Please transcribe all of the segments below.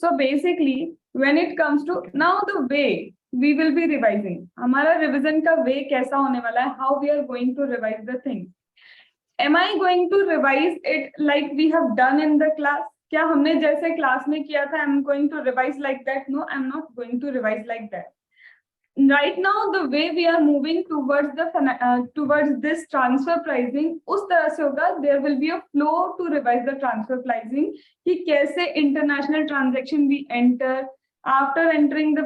So basically when it comes to now the way we will be revising, हमारा revision का way कैसा होने वाला है, how we are going to revise the thing. Am I going to revise it like we have done in the class? क्या हमने जैसे class में किया था I'm going to revise like that? No, I'm not going to revise like that. Right now the way we are moving towards the towards this transfer pricing उस तरह से होगा. There will be a flow to revise the transfer pricing कि कैसे international transaction we enter, after entering the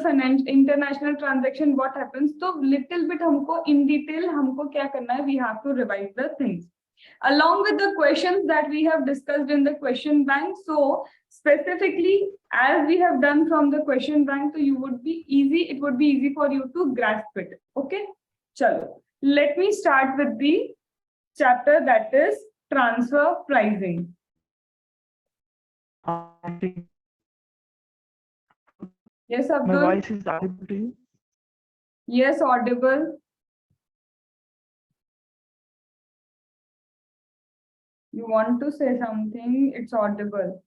international transaction what happens. तो little bit हमको in detail हमको क्या करना है, we have to revise the things along with the questions that we have discussed in the question bank. So specifically as we have done from the question bank, so it would be easy for you to grasp it. Okay, chalo, let me start with the chapter that is transfer pricing. Yes, Abdul. My voice is audible to you? Yes, audible. You want to say something, it's audible.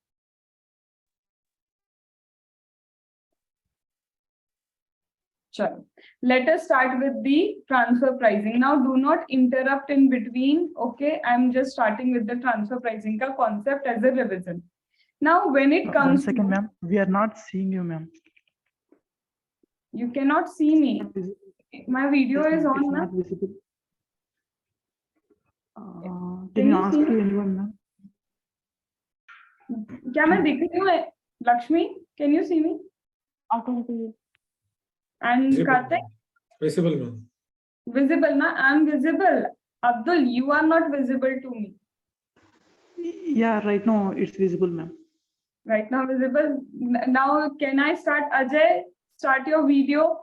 Sure. Let us start with the transfer pricing. Now do not interrupt in between. Okay, I'm just starting with the transfer pricing ka concept as a revision. Now when it comes 1 second, ma'am, we are not seeing you, ma'am. You cannot see me. My video is on, not ma'am. visible. Can you ask to anyone, ma'am? क्या मैं दिख रही हूँ? Lakshmi, can you see me? I can see you. And Karthik? Visible, ma'am. Visible, na? I'm visible. Abdul, you are not visible to me. Yeah, right now it's visible, ma'am. Right now visible. Now can I start? Ajay, start your video.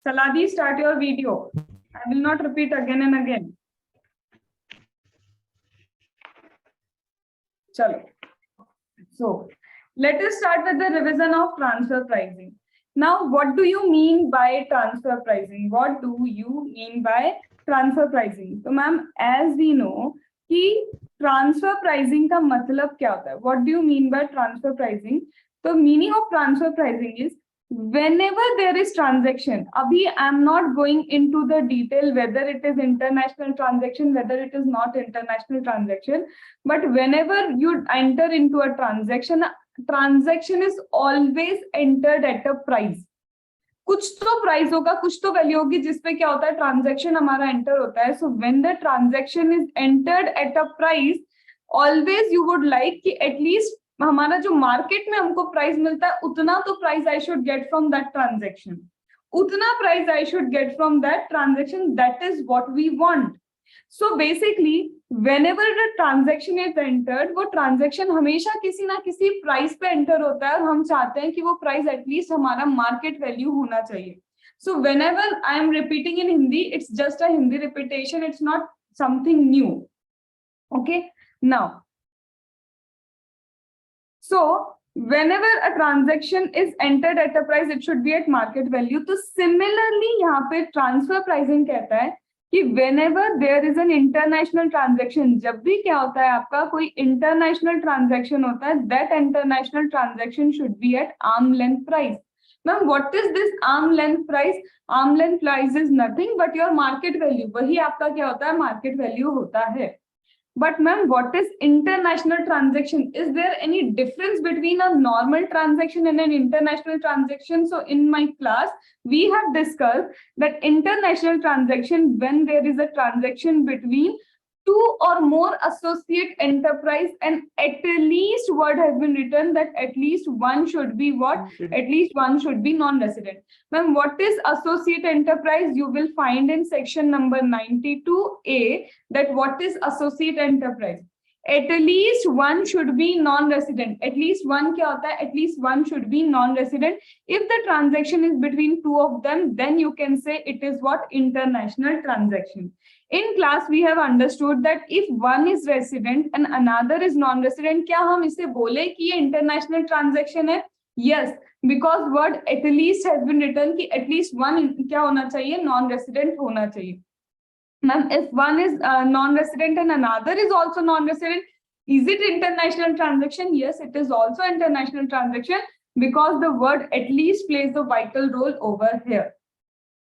Saladi, start your video. I will not repeat again and again. Chalo. So let us start with the revision of transfer pricing. Now, what do you mean by transfer pricing? What do you mean by transfer pricing? So, ma'am, as we know, कि transfer pricing का मतलब क्या होता है? What do you mean by transfer pricing? The meaning of transfer pricing is whenever there is transaction. Abhi I'm not going into the detail whether it is international transaction, whether it is not international transaction, but whenever you enter into a transaction is always entered at a price. कुछ तो price होगा, कुछ तो value होगी जिसपे क्या होता है, ट्रांजैक्शन हमारा एंटर होता है. So when the transaction is entered at a price, always you would like कि एटलीस्ट हमारा जो मार्केट में हमको प्राइस मिलता है उतना तो price I should get from that transaction, उतना price I should get from that transaction. That is what we want. So basically whenever the transaction is entered, वो transaction हमेशा किसी ना किसी प्राइस पे एंटर होता है और हम चाहते हैं कि वो प्राइस एटलीस्ट हमारा मार्केट वैल्यू होना चाहिए. So whenever I am repeating in Hindi, it's just a Hindi repetition, it's not something new. Okay, now so whenever a transaction is entered at a price, it should be at market value. तो similarly यहाँ पे transfer pricing कहता है कि whenever there is an international transaction, जब भी क्या होता है आपका कोई international transaction होता है, that international transaction should be at arm length price. Ma'am, what is this arm length price? Arm length price is nothing but your market value. वही आपका क्या होता है, market value होता है. But ma'am, what is international transaction? Is there any difference between a normal transaction and an international transaction? So in my class, we have discussed that international transaction, when there is a transaction between two or more associate enterprise and at least what has been written that at least one should be what? At least one should be non-resident. Ma'am, what is associate enterprise? You will find in section number 92A that what is associate enterprise. At least one should be non-resident. At least one क्या होता है? At least one should be non-resident. If the transaction is between two of them, then you can say it is what? International transaction. In class, we have understood that if one is resident and another is non-resident, क्या हम इसे बोले कि ये international transaction है? Yes, because word at least has been written कि at least one क्या होना चाहिए? Non-resident होना चाहिए. Ma'am, if one is non-resident and another is also non-resident, is it international transaction? Yes, it is also international transaction. because the word at least plays a vital role over here.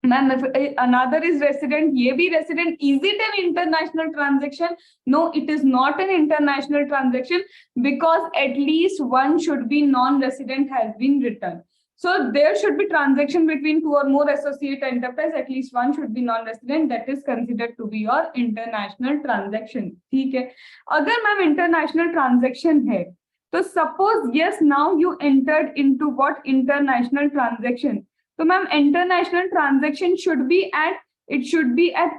Ma'am, if another is resident, ये भी resident, is it an international transaction? No, it is not an international transaction because at least one should be non-resident has been written. So there should be transaction between two or more associate enterprise, at least one should be non-resident, that is considered to be your international transaction. ठीक है, अगर ma'am international transaction है, तो suppose yes, now you entered into what international transaction. So ma'am, international transaction should be at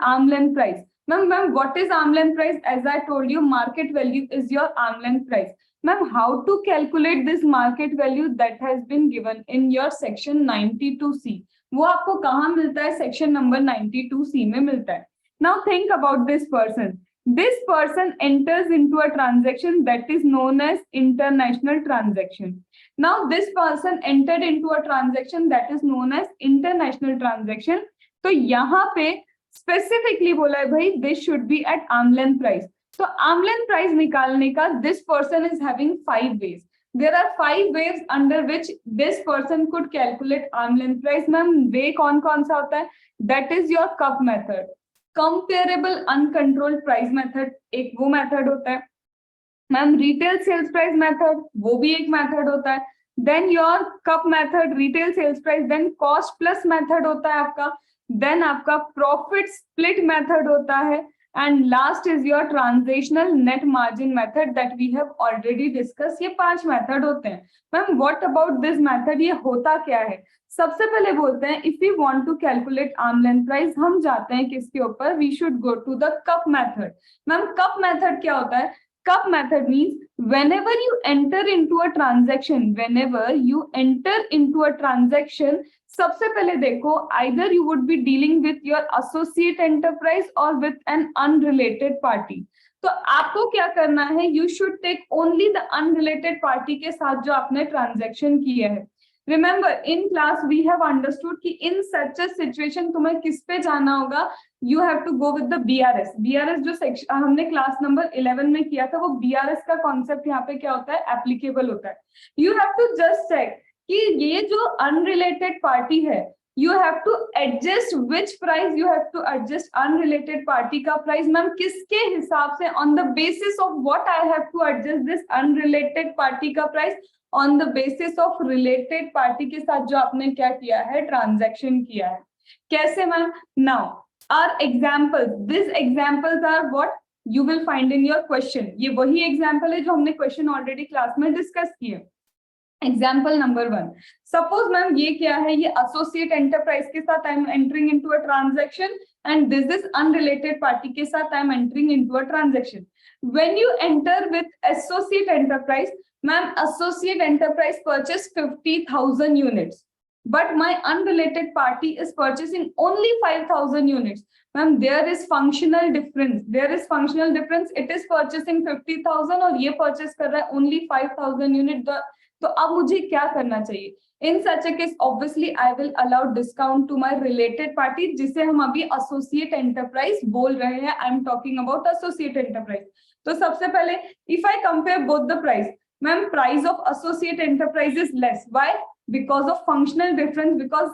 arm's length price. Ma'am, what is arm's length price? As I told you, market value is your arm's length price. Ma'am, how to calculate this market value? That has been given in your section 92C. वो आपको कहाँ मिलता है? Section number 92C में मिलता है. Now think about this person. This person enters into a transaction that is known as international transaction. Now this person entered into a transaction that is known as international transaction. तो यहाँ पे specifically बोला है भाई this should be at arm's length price. तो arm's length price निकालने का this person is having 5 ways. There are 5 ways under which this person could calculate arm's length price. Ma'am वे कौन कौन सा होता है? That is your cup method. Comparable uncontrolled price method एक वो method होता है. Ma'am retail sales price method वो भी एक मेथड होता है. Then your CUP method, retail sales price, then cost plus method होता है आपका, देन आपका प्रॉफिट स्प्लिट मेथड होता है, and last is your transactional net margin method that we have already discuss. ये 5 मेथड होते हैं. Ma'am what about this method? ये होता क्या है? सबसे पहले बोलते हैं if you want to calculate arm length price, हम जाते हैं किसके ऊपर? We should go to the CUP method. Ma'am CUP method क्या होता है? Cup method means whenever you enter into a transaction, सबसे पहले देखो either you would be dealing with your associate enterprise or with an unrelated party. तो आपको क्या करना है? You should take only the unrelated party के साथ जो आपने transaction किया है. Remember in class we have understood कि in such a situation तुम्हें किस पे जाना होगा? You have to go with the BRS. BRS जो सेक्शन हमने क्लास नंबर 11 में किया था, वो BRS का कॉन्सेप्ट यहाँ पे क्या होता है? एप्लीकेबल होता है. You have to just check कि ये जो अनरिलेटेड पार्टी है, you have to adjust which price you have to adjust unrelated party का प्राइस. मैम किसके हिसाब से? On the basis of what I have to adjust this unrelated party का price? On the basis of related party के साथ जो आपने क्या किया है? ट्रांजैक्शन किया है. कैसे ma'am? Now our examples, these examples are what you will find in your question. ये वही example है जो हमने question already class में discuss किए. Example number 1. Suppose मैम ये क्या है? ये associate enterprise के साथ I am entering into a transaction and this is unrelated party के साथ I am entering into a transaction. When you enter with associate enterprise, ma'am associate enterprise purchase 50,000 units. But my unrelated party is purchasing only 5,000 units. Ma'am, there is functional difference. It is purchasing 50,000 और ये purchase कर रहा है only 5,000 unit. तो अब मुझे क्या करना चाहिए? In such a case, obviously, I will allow discount to my related party, जिसे हम अभी associate enterprise बोल रहे हैं. I am talking about associate enterprise. तो सबसे पहले, if I compare both the price, ma'am, price of associate enterprise is less. Why? Because of functional difference, because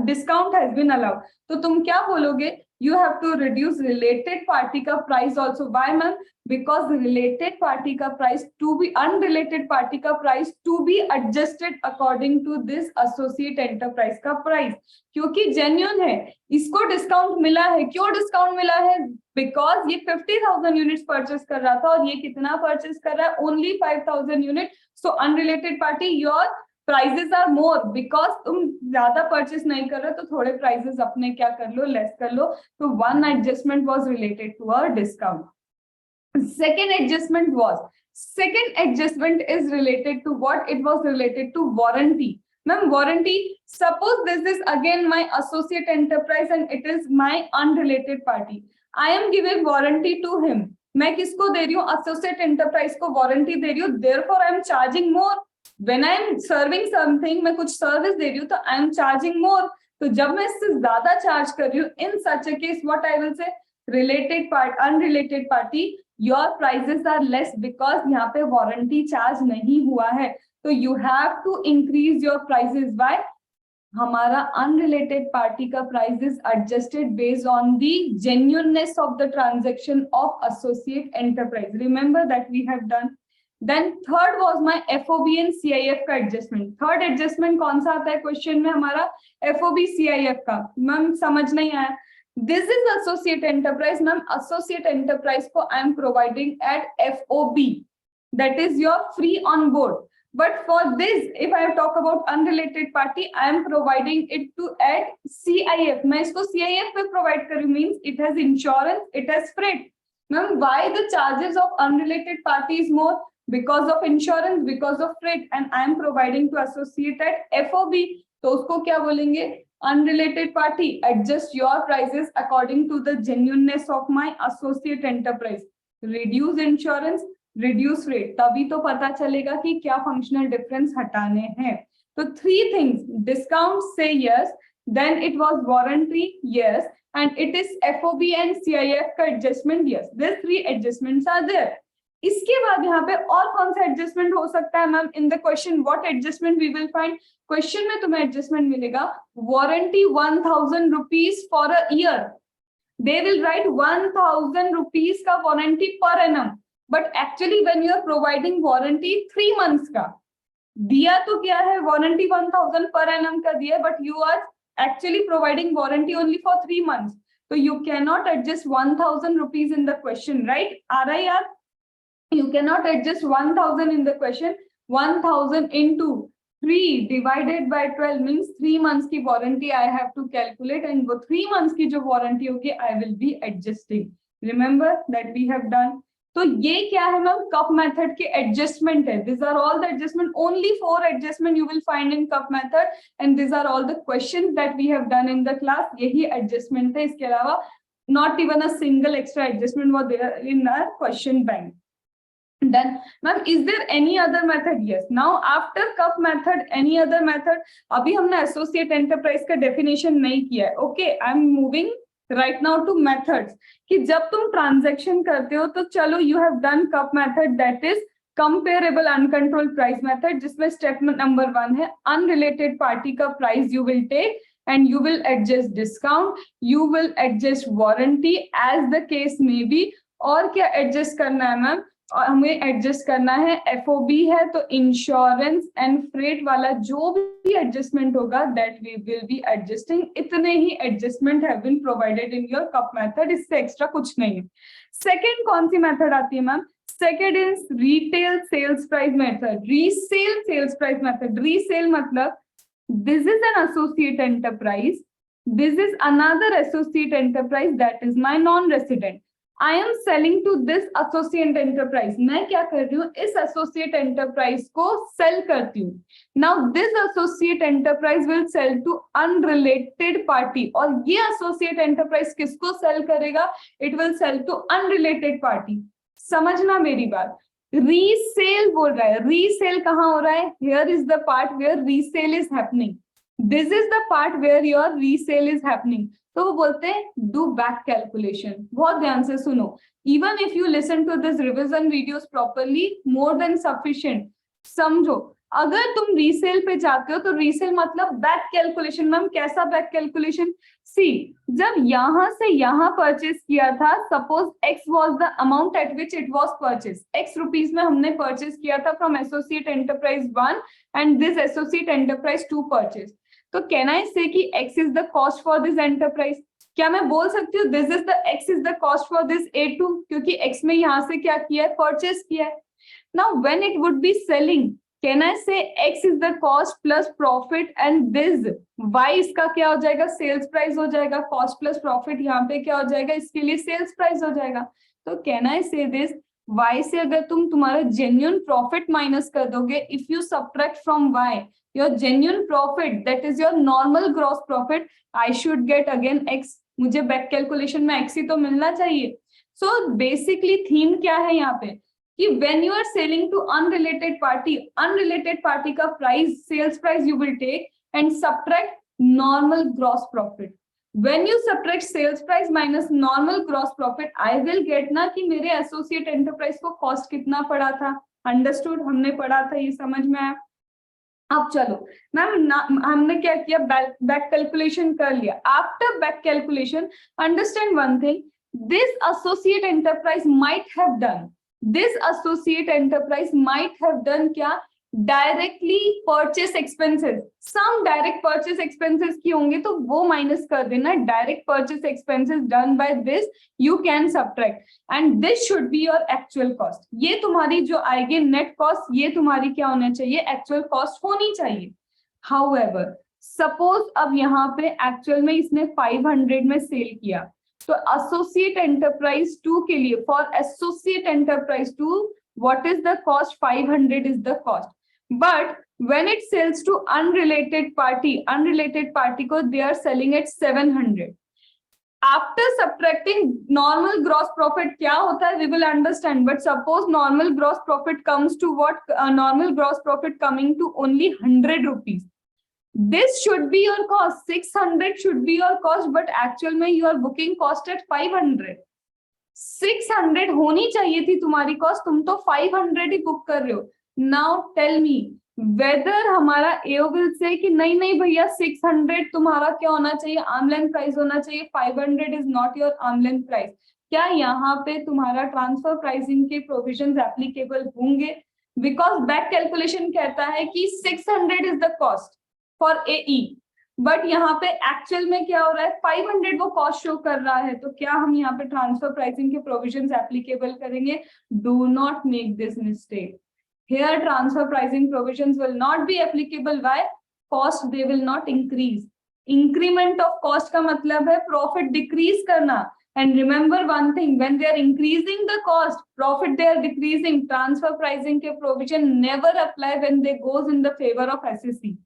discount has been allowed. तो तुम क्या बोलोगे? You have to reduce related party का price also. Why, ma'am? Because related party का price to be unrelated party का price to be adjusted according to this associate enterprise का price. क्योंकि genuine है, इसको discount मिला है. क्यों discount मिला है? Because ये 50,000 units purchase कर रहा था और ये कितना purchase कर रहा है? Only 5,000 units. So unrelated party, your prices are more, because तुम ज्यादा परचेस नहीं कर रहे तो थोड़े प्राइजेस अपने क्या कर लो? लेस कर लो. तो one adjustment was related to a discount. Second adjustment is related to what? It was related to warranty. Ma'am warranty, suppose this is again my associate enterprise and it is my unrelated party. I am giving warranty to him. मैं किसको दे रही हूँ? Associate enterprise को warranty दे रही हूँ. Therefore I am charging more. When I am serving something, मैं कुछ सर्विस दे रही हूँ तो I am charging more. तो जब मैं इससे ज्यादा चार्ज कर रही हूँ, in such a case what I will say? Related party, unrelated party your prices are less because यहाँ पे वारंटी चार्ज नहीं हुआ है, तो you have to increase your prices by, हमारा अनरिलेटेड पार्टी का price is adjusted based on the genuineness of the transaction of associate enterprise, remember that we have done. Then third was my FOB and CIF का adjustment. Third adjustment कौन सा आता है question में हमारा? FOB CIF का. Ma'am समझ नहीं आया. This is associate enterprise. Ma'am associate enterprise को I am providing at FOB, that is your free on board. But for this, if I talk about unrelated party, I am providing it to at CIF. मैं इसको CIF पे provide कर रही हूँ, means it has insurance, it has freight. Ma'am, why the charges of unrelated party is more? Because of insurance, because of freight, and I am providing to associate at FOB. तो उसको क्या बोलेंगे? Unrelated party. Adjust your prices according to the genuineness of my associate enterprise. Reduce insurance, reduce rate, तभी तो पता चलेगा कि क्या फंक्शनल डिफरेंस हटाने हैं. तो 3 थिंग्स, डिस्काउंट से yes, then it was warranty yes, and it is FOB and CIF का adjustment yes. This 3 adjustments are there. इसके बाद यहाँ पे और कौन सा एडजस्टमेंट हो सकता है ma'am? In the question what adjustment we will find? Question में तुम्हें एडजस्टमेंट मिलेगा warranty 1000 rupees for a year. They will write 1000 rupees का warranty per annum, but actually when you are providing warranty 3 months का, दिया तो क्या है? Warranty 1000 पर एनम का दिया, but you are actually providing warranty only for 3 months. तो you can not adjust 1000 rupees in the question, right? आ रहा है यार? You can not adjust 1000 in the question. 1000 into 3 divided by 12 means 3 months की warranty I have to calculate, and वो 3 months की जो warranty होगी I will be adjusting. Remember that we have done. तो ये क्या है मैम? कप मेथड के एडजस्टमेंट है. This are all the adjustment, only 4 adjustment you will find in CUP method, and this are all the questions that we have done in the class. यही adjustment है, इसके अलावा not even a single extra adjustment was there in our question bank. Then, ma'am, is there any other method? Yes. Now, after cup method, any other method? अभी हमने associate enterprise का definition नहीं किया है. Okay, I'm moving right now to methods. कि जब तुम transaction करते हो तो चलो you have done cup method, that is comparable uncontrolled price method, जिसमें step number 1 है unrelated party का price you will take and you will adjust discount, you will adjust warranty as the case may be. और क्या adjust करना है ma'am? और हमें adjust करना है एफओबी है तो इंश्योरेंस एंड फ्रेट वाला जो भी एडजस्टमेंट होगा that we will be adjusting. इतने ही adjustment have been provided in your CUP method, इससे एक्स्ट्रा कुछ नहीं है. सेकंड कौन सी मेथड आती है ma'am? Second is retail sales price method, resale sales price method. Resale मतलब this is an associate enterprise, this is another associate enterprise that is my non resident. I am selling to this associate enterprise. मैं क्या कर रही हूँ? इस associate enterprise को sell करती हूँ. Now this associate enterprise will sell to unrelated party. और ये associate enterprise किसको sell करेगा? It will sell to unrelated party. समझना मेरी बात. Resale बोल रहा है. Resale कहाँ हो रहा है? Here is the part where resale is happening. This is the part where your resale is happening. तो वो बोलते हैं डू बैक कैलकुलेशन. बहुत ध्यान से सुनो. Even if you listen to this revision videos properly, more than sufficient. समझो, अगर तुम रीसेल पे जाते हो तो रीसेल मतलब बैक कैलकुलेशन. मैम कैसा बैक कैलकुलेशन? सी, जब यहां से यहां परचेस किया था, suppose x was the amount at which it was purchase, x rupees में हमने परचेस किया था from associate enterprise 1 and this associate enterprise 2 purchase. तो कैन आई से कि x is the cost for this enterprise? क्या मैं बोल सकती हूँ this is the x is the cost for this A2, क्योंकि x में यहाँ से क्या किया है? परचेस किया है. Now when it would be selling, can I से x is the cost plus profit and this y इसका क्या हो जाएगा? सेल्स प्राइस हो जाएगा. कॉस्ट प्लस प्रॉफिट यहाँ पे क्या हो जाएगा? इसके लिए सेल्स प्राइस हो जाएगा. तो कैन आई से दिस y से अगर तुम तुम्हारा जेन्युइन प्रॉफिट माइनस कर दोगे, if you subtract from y your genuine profit, that is your normal gross profit, I should get again x. मुझे बैक कैलकुलेशन में x ही तो मिलना चाहिए. So basically theme क्या है यहाँ पे कि when you are selling to unrelated party का price, sales price you will take and subtract normal gross profit. When you subtract sales price minus normal gross profit, I will get ना कि मेरे associate enterprise को cost कितना पड़ा था. Understood? हमने पढ़ा था, ये समझ में आया. अब चलो मैम, हमने क्या किया, बैक कैलकुलेशन कर लिया. After back calculation, understand one thing, this associate enterprise might have done क्या, डायरेक्टली परचेस एक्सपेंसेस. सम डायरेक्ट परचेस एक्सपेंसेस की होंगे तो वो माइनस कर देना. Direct purchase expenses done by this you can subtract and this should be your actual cost. ये तुम्हारी जो आएगी नेट कॉस्ट, ये तुम्हारी क्या होना चाहिए, एक्चुअल कॉस्ट होनी चाहिए. हाउएवर सपोज अब यहाँ पे एक्चुअल में इसने 500 में सेल किया, तो एसोसिएट एंटरप्राइज 2 के लिए, for associate enterprise 2 what is the cost, 500 is the cost. But when it sells to unrelated party को they are selling at 700. After subtracting normal gross profit क्या होता है, we will understand. But suppose normal gross profit comes to what, normal gross profit coming to only 100 rupees. This should be your cost, 600 should be your cost, but actual में you are booking cost at 500. 600 होनी चाहिए थी तुम्हारी cost, तुम तो 500 ही book कर रहे हो. नाउ टेल मी वेदर हमारा एओ विल से कि नहीं भैया 600 तुम्हारा क्या होना चाहिए, आर्म लेंथ प्राइस होना चाहिए, 500 is not your arm length price. क्या यहाँ पे तुम्हारा ट्रांसफर प्राइसिंग के प्रोविजंस एप्लीकेबल होंगे? बिकॉज बैक कैलकुलेशन कहता है कि 600 is the cost for AE, but यहाँ पे एक्चुअल में क्या हो रहा है, 500 वो कॉस्ट शो कर रहा है. तो क्या हम यहाँ पे ट्रांसफर प्राइसिंग के प्रोविजंस एप्लीकेबल करेंगे? Do not make this mistake. Here transfer pricing provisions will not be applicable. Why? Cost they will not increase. Increment of cost का मतलब है प्रॉफिट डिक्रीज करना. And remember one thing, when they are increasing the cost, profit they are decreasing. Transfer pricing के provision never apply when they goes in the favor of SEC.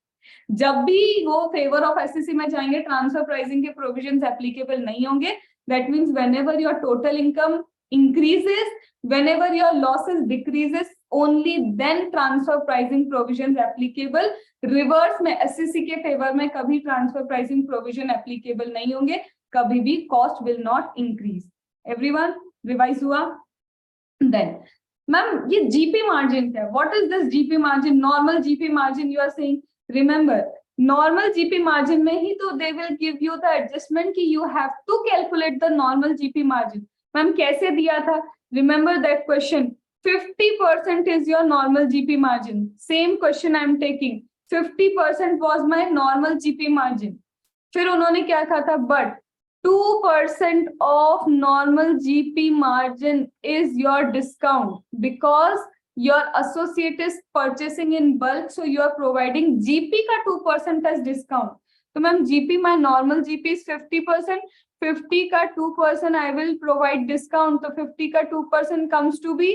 जब भी वो favour of SCC में जाएंगे, transfer pricing के provisions applicable नहीं होंगे. That means whenever your total income increases, whenever your losses decreases, only then transfer pricing provisions applicable. Reverse में SCC के फेवर में कभी ट्रांसफर प्राइसिंग प्रोविजन एप्लीकेबल नहीं होंगे, कभी भी cost will not increase. Everyone revise हुआ? देन मैम ये जीपी मार्जिन क्या है? What is this GP margin? Normal GP margin you are saying. Remember, normal GP margin में ही तो they will give you the adjustment कि you have to calculate the normal GP margin. Ma'am कैसे दिया था? Remember that question. 50% is your normal GP margin. Same question I am taking. 50% was my normal GP margin. फिर उन्होंने क्या कहा था? But 2% of normal GP margin is your discount because your associate is purchasing in bulk, so you are providing GP का 2% as discount. तो ma'am GP, my normal GP is 50%, 50 का 2% I will provide discount, तो 50 का 2% comes to be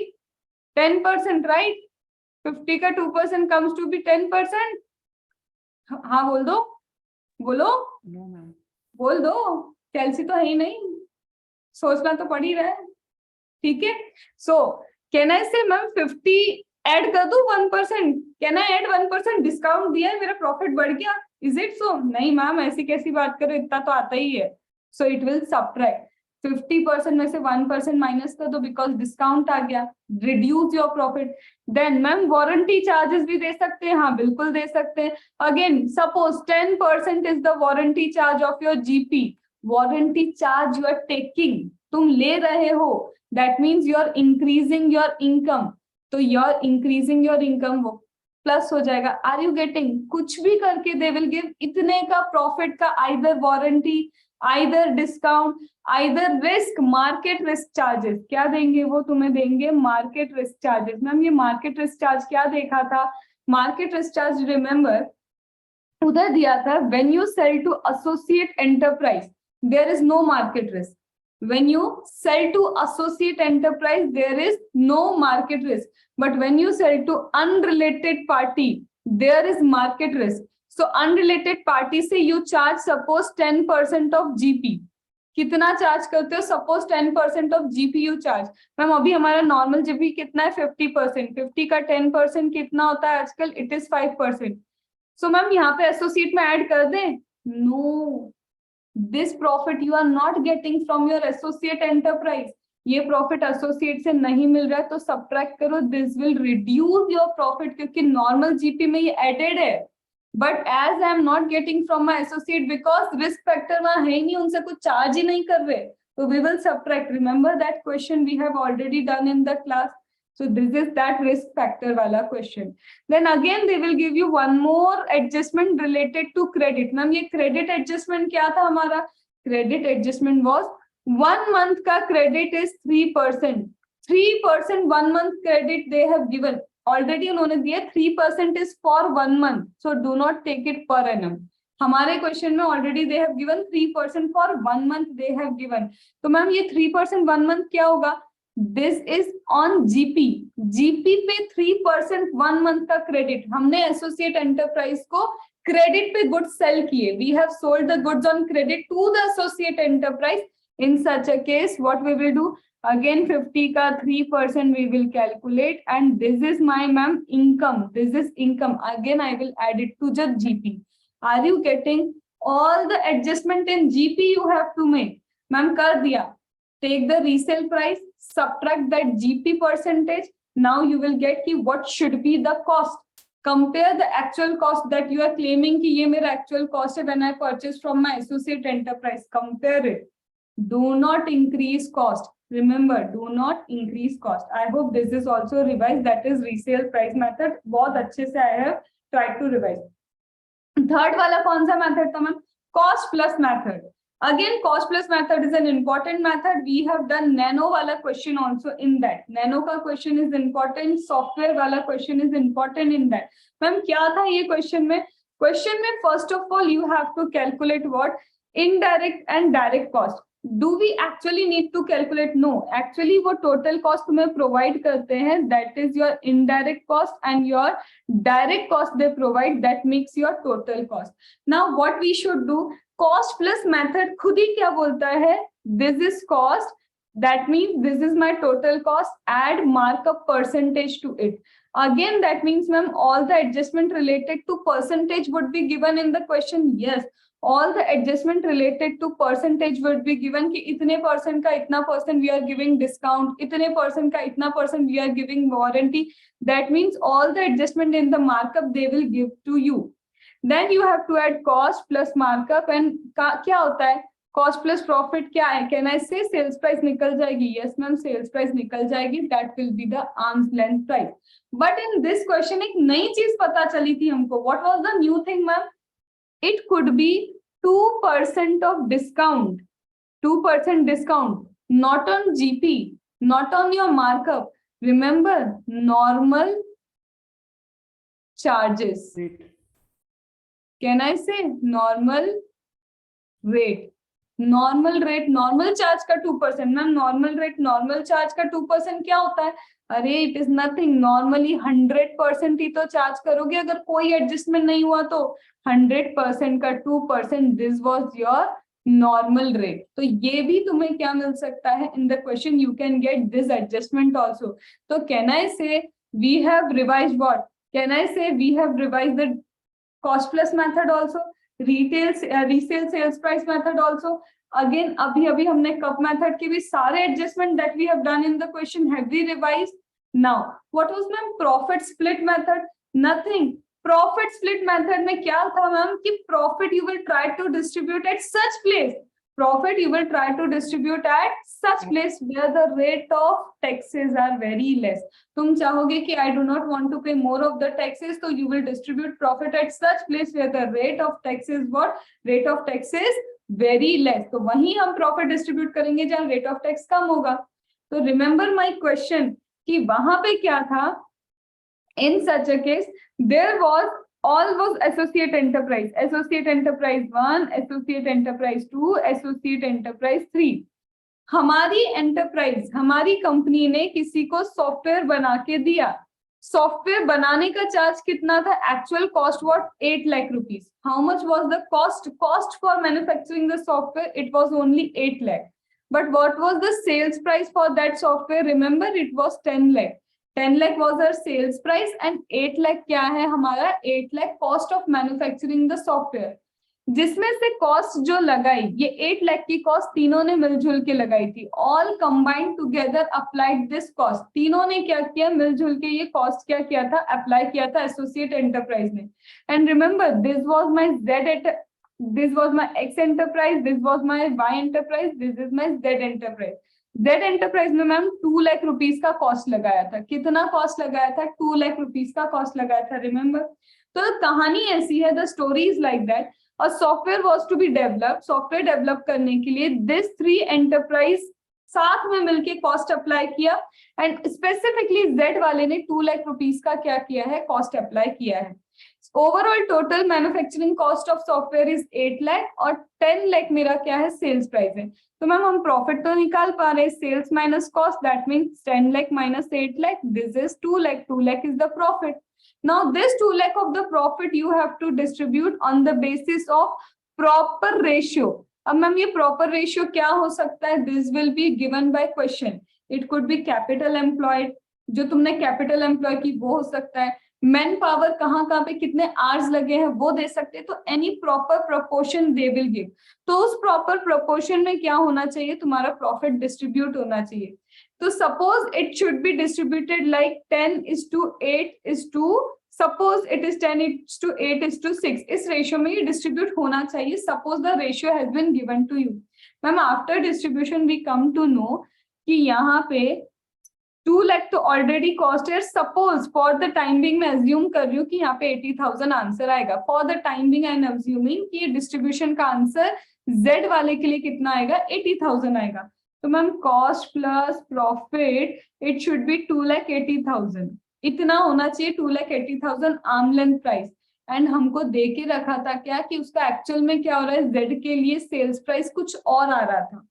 10%, right? 50 का 2% comes to be 10%. हाँ बोल दो, बोलो. No ma'am. बोल दो, कैलसी तो है ही नहीं, सोचना तो पड़ ही रहा है. ठीक है. सो कैन आई से मैम 50 ऐड कर दूं 1%? Can I add 1%? डिस्काउंट दिया है, मेरा प्रॉफिट बढ़ गया. Is it so? नहीं मैम, ऐसी कैसी बात करो, इतना तो आता ही है. सो इट विल सब्ट्रैक्ट 50% में से 1% माइनस कर दो बिकॉज डिस्काउंट आ गया. Reduce your profit. Then ma'am warranty charges भी दे सकते हैं. हाँ बिल्कुल दे सकते हैं. Again suppose 10% is the warranty charge of your GP. Warranty charge you are taking, तुम ले रहे हो, that means you are increasing your income. तो you are increasing your income, वो प्लस हो जाएगा. Are you getting? कुछ भी करके दे विल गिव इतने का प्रॉफिट का either warranty, either discount, either risk, market risk charges. क्या देंगे वो? तुम्हें देंगे मार्केट रिस्क चार्जेस. मैम ये मार्केट रिस्क चार्ज क्या देखा था? मार्केट रिस्क चार्ज रिमेंबर उधर दिया था, when you sell to associate enterprise there is no market risk. When you sell to associate enterprise, there is no market risk. But when you sell to unrelated party, there is market risk. So unrelated party से you charge suppose 10% of GP. कितना charge करते हो? Suppose 10% of GP you charge. Ma'am अभी हमारा normal GP कितना है? 50%. 50 का 10% कितना होता है आजकल? It is 5%. सो मैम यहाँ पे एसोसिएट में ऐड कर दें? No, This profit you are not getting from your associate enterprise. ये प्रॉफिट एसोसिएट से नहीं मिल रहा है तो सब्ट्रैक्ट करो. This will reduce your profit क्योंकि नॉर्मल जीपी में ये एडेड है. But as I am not getting from my associate because risk factor वहां है ही नहीं, उनसे कुछ चार्ज ही नहीं कर रहे, so we will subtract. Remember that question we have already done in the class. So this is that risk factor wala question. Then again they will give you one more adjustment related to credit. Ma'am ye credit adjustment kya tha hamara? Credit adjustment was 1 month ka credit is 3%. 3% 1 month credit they have given. Already उन्होंने दिया 3% is for 1 month. So do not take it per annum. हमारे question में already they have given 3% for 1 month they have given. तो ma'am ये 3% 1 month क्या होगा? This is on GP. GP पे 3% 1 month का क्रेडिट. हमने एसोसिएट एंटरप्राइज को क्रेडिट पे गुड्स सेल किए. We have sold the goods on credit to the associate enterprise. In such a case what we will do, again 50 ka 3% we will calculate and this is my ma'am income. This is income. Again I will add it to the GP. Are you getting? All the adjustment in GP you have to make. Ma'am kar diya. Take the resale price, subtract that GP percentage. Now you will get ki what should be the cost. Compare the actual cost that you are claiming ki ye mera actual cost hai when I purchased from my associate enterprise. Compare it. Do not increase cost. Remember, do not increase cost. I hope this is also revised. That is resale price method. बहुत अच्छे से I have tried to revise. Third वाला कौन सा method था ma'am? Cost plus method. Again cost plus method is an important method. We have done Nano वाला question also in that. Nano का question is important. Software वाला question is important in that. Ma'am क्या था ये question में? Question में first of all you have to calculate what? Indirect and direct cost. Do we actually need to calculate? No, actually वो total cost तुम्हें provide करते हैं. That is your indirect cost and your direct cost they provide. That makes your total cost. Now what we should do? Cost plus method खुद ही क्या बोलता है? This is cost. That means this is my total cost. Add markup percentage to it. Again that means ma'am all the adjustment related to percentage would be given in the question. Yes. All the adjustment related to percentage would be given कि इतने percent का इतना percent we are giving discount, इतने percent का इतना percent we are giving warranty. That means all the adjustment in the markup they will give to you. Then you have to add cost plus markup and क्या होता है? Cost plus profit क्या है? Can I say sales price निकल जाएगी? Yes ma'am, sales price निकल जाएगी. That will be the arm's length price. But in this question एक नई चीज पता चली थी हमको. What was the new thing ma'am? It could be 2% of discount. 2% discount. Not on GP. Not on your markup. Remember, normal charges. Can I say normal rate? Normal rate, normal charge का 2%. Ma'am normal rate, normal charge का 2% क्या होता है? अरे it is nothing. Normally 100% ही तो charge करोगे. अगर कोई एडजस्टमेंट नहीं हुआ तो 100% का 2%. This was your normal rate. तो ये भी तुम्हें क्या मिल सकता है? In the question you can get this adjustment also. तो can I say we have revised what? Can I say we have revised the cost plus method also? Resale sales price method also. Again अभी हमने cup method के भी सारे adjustment that we have done in the question have we revised. Now what was ma'am profit split method? Nothing. Profit split method में क्या था ma'am कि profit you will try to distribute at such place. Profit you will try to distribute at such place where the rate of taxes are very less. तुम चाहोगे कि I do not want to pay more of the taxes, so you will distribute profit at such place where the rate of taxes what? Rate of taxes very less. तो वहीं हम profit distribute करेंगे जहाँ rate of tax कम होगा. तो remember my question कि वहां पे क्या था? In such a case, there was all was associate enterprise 1, associate enterprise 2, associate enterprise 3. हमारी एंटरप्राइज हमारी कंपनी ने किसी को सॉफ्टवेयर बना के दिया. सॉफ्टवेयर बनाने का चार्ज कितना था? Actual cost what? 8 lakh rupees. How much was the cost for manufacturing the software? It was only 8 lakh. But what was the sales price for that software? Remember, it was 10 lakh. 10 lakh was our sales price and 8 lakh क्या है हमारा? 8 lakh cost of manufacturing the software. जिसमें से cost जो लगाई, ये 8 लाख की cost तीनों ने मिलजुल के लगाई थी, all combined together applied this cost, तीनों ने क्या किया, मिलजुल के ये कॉस्ट क्या किया था, अप्लाई किया था एसोसिएट एंटरप्राइज ने। And remember this was my this was my X enterprise, this was my Y enterprise, this is my Z enterprise. Z enterprise में मैम 2 लाख रुपीस का कॉस्ट लगाया था। कितना कॉस्ट लगाया था, 2 लाख रुपीस का कॉस्ट लगाया था, रिमेंबर। तो कहानी ऐसी है, the story is like that, और software was to be develop, software develop करने के लिए दिस 3 एंटरप्राइज साथ में मिलके कॉस्ट अप्लाई किया, एंड स्पेसिफिकली जेड वाले ने 2 लाख रुपीस का क्या किया है, कॉस्ट अप्लाई किया है। Overall total manufacturing cost of software is 8 lakh और 10 लाख मेरा क्या है, सेल्स प्राइस है। तो मैम हम प्रॉफिट तो निकाल पा रहे हैं, sales minus cost, that means 10 lakh minus 8 lakh, this is 2 lakh, 2 lakh is the profit. Now this 2 lakh of the profit you have to distribute on the basis of proper ratio. अब ma'am ये proper ratio क्या हो सकता है, this will be given by question. It could be capital employed, जो तुमने capital employ की वो हो सकता है, मैन पावर कहाँ पे कितने आवर्स लगे हैं वो दे सकते हैं, तो any proper proportion they will give. तो उस प्रॉपर प्रोपोर्शन में क्या होना चाहिए, तुम्हारा प्रॉफिट डिस्ट्रीब्यूट होना चाहिए। तो suppose it should be distributed like 10:8:2, suppose it is 10:8:6, इस रेशियो में ये डिस्ट्रीब्यूट होना चाहिए। Suppose the ratio has been given to you. Ma'am after distribution we come to know कि यहाँ पे 2 लाख तो ऑलरेडी कॉस्ट है। Suppose for the time being मैं अज्यूम कर रही हूँ कि यहाँ पे 80,000 आंसर आएगा। For the time being I am assuming कि ये डिस्ट्रीब्यूशन का आंसर जेड वाले के लिए कितना आएगा, 80,000 आएगा। तो ma'am cost plus profit it should B 2,80,000, इतना होना चाहिए, 2,80,000 आर्म लेंथ प्राइस। एंड हमको दे के रखा था क्या कि उसका एक्चुअल में क्या हो रहा है, जेड के लिए सेल्स प्राइस कुछ और आ रहा था।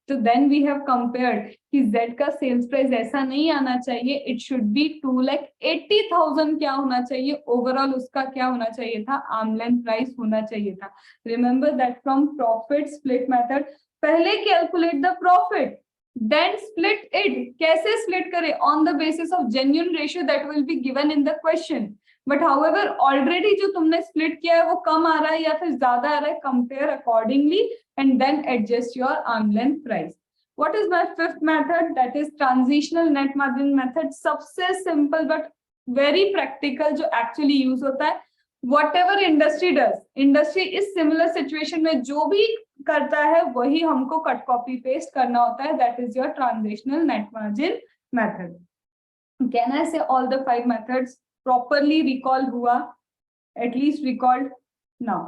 तो देन वी हैव कंपेयर्ड कि Z का सेल्स प्राइस ऐसा नहीं आना चाहिए, इट शुड बी 2,80,000 क्या होना चाहिए, ओवरऑल उसका क्या होना चाहिए था, आर्म लेंथ प्राइस होना चाहिए था। Remember that from profit split method, पहले calculate the profit then split it. कैसे स्प्लिट करें, on the basis of genuine ratio that will be given in the question. But however already जो तुमने split किया है वो कम आ रहा है या फिर ज्यादा आ रहा है, compare accordingly and then adjust your arm length price. What is my fifth method? That is transitional net margin method. सबसे simple but very practical जो actually use होता है। Whatever industry does, industry इस similar situation में जो भी करता है वही हमको cut copy paste करना होता है। That is your transitional net margin method. Can I say all the 5 methods properly recall हुआ? At least recalled now.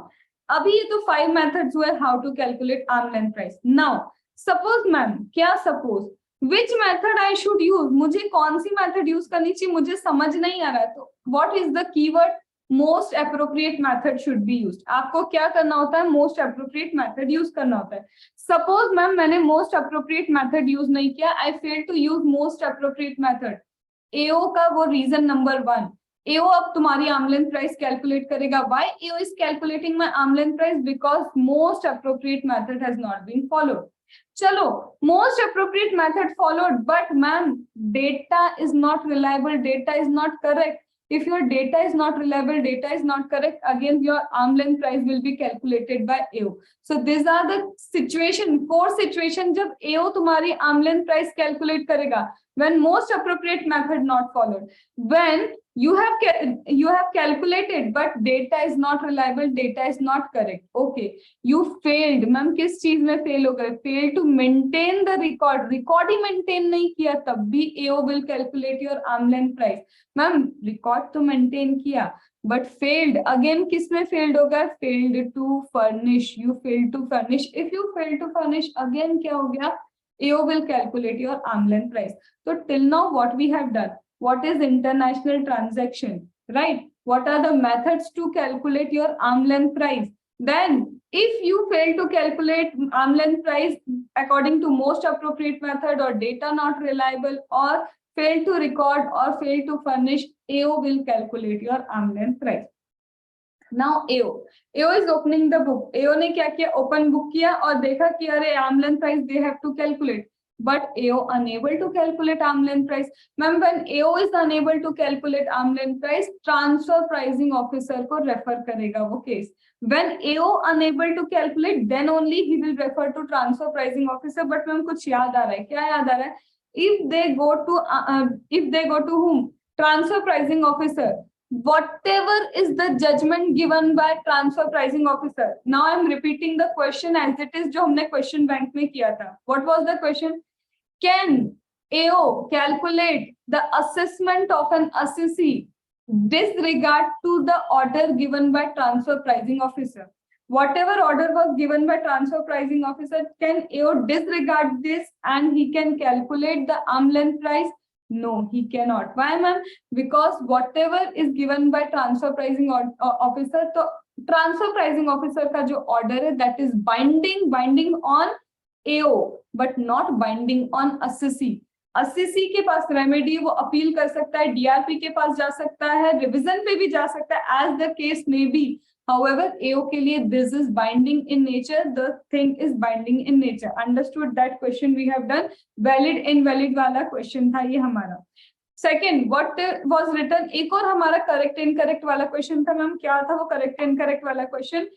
अभी ये तो 5 मेथड्स हुए how to calculate arm length price. Now suppose ma'am, क्या suppose which method I should use, मुझे कौन सी method use करनी चाहिए, मुझे समझ नहीं आ रहा है। तो what is the keyword, most appropriate method should be used. आपको क्या करना होता है, मोस्ट एप्रोप्रिएट मेथड यूज करना होता है। सपोज मैम मैंने मोस्ट एप्रोप्रिएट मेथड यूज नहीं किया, I fail to use most appropriate method. AO का वो रीजन नंबर 1, AO अब तुम्हारी आर्म लेंथ प्राइस कैलकुलेट करेगा। Why AO is calculating my arm length price? Because most appropriate method has not been followed. चलो most appropriate method followed, but ma'am data is not reliable, data is not correct. If your data is not reliable, data is not correct, again your arm length price will be calculated by AO. So these are the situation, 4 situation जब AO तुम्हारी arm length price calculate करेगा, when most appropriate method not followed, when you have calculated but data is not reliable, data is not correct, okay, you failed। Ma'am किस चीज में fail हो गए, fail to maintain the record, record he maintain नहीं किया, तब भी AO will calculate your arm length price। Ma'am record तो मेंटेन किया but failed, again किस में failed होगा, failed to furnish, you failed to furnish, if you fail to furnish again क्या हो गया, AO will calculate your arm length price। So till now what we have done, what is international transaction, right? What are the methods to calculate your arm length price? Then if you fail to calculate arm length price according to most appropriate method, or data not reliable, or fail to record, or fail to furnish, AO will calculate your arm length price। Now AO is opening the book। AO ने क्या किया, open book किया और देखा कि अरे arm length price they have to calculate। but AO unable to calculate arm length price. Ma'am, when AO is unable to calculate arm length price, transfer pricing officer को refer करेगा वो case. When AO unable to calculate, then only he will refer to transfer pricing officer. But ma'am कुछ याद आ रहा है, क्या याद आ रहा है? If they go to whom? Transfer pricing officer. Whatever is the judgment given by transfer pricing officer. Now I am repeating the question as it is जो हमने question bank में किया था. What was the question? Can AO calculate the assessment of an assessee disregard to the order given by transfer pricing officer? Whatever order was given by transfer pricing officer, can AO disregard this and he can calculate the arm length price? No, he cannot. Why, ma'am? Because whatever is given by transfer pricing officer, तो transfer pricing officer का जो order है, that is binding on AO, but not binding on assessee. assessee के पास remedy वो appeal कर सकता है, DRP के पास जा सकता है, रिविजन पे भी जा सकता है, as the case may be. However, AO के लिए this is binding in nature, the thing is binding in nature. Understood that question we have done? Valid invalid वाला question था ये हमारा. Second, what was written? एक और हमारा correct incorrect वाला question था मैम, क्या था वो correct incorrect वाला question?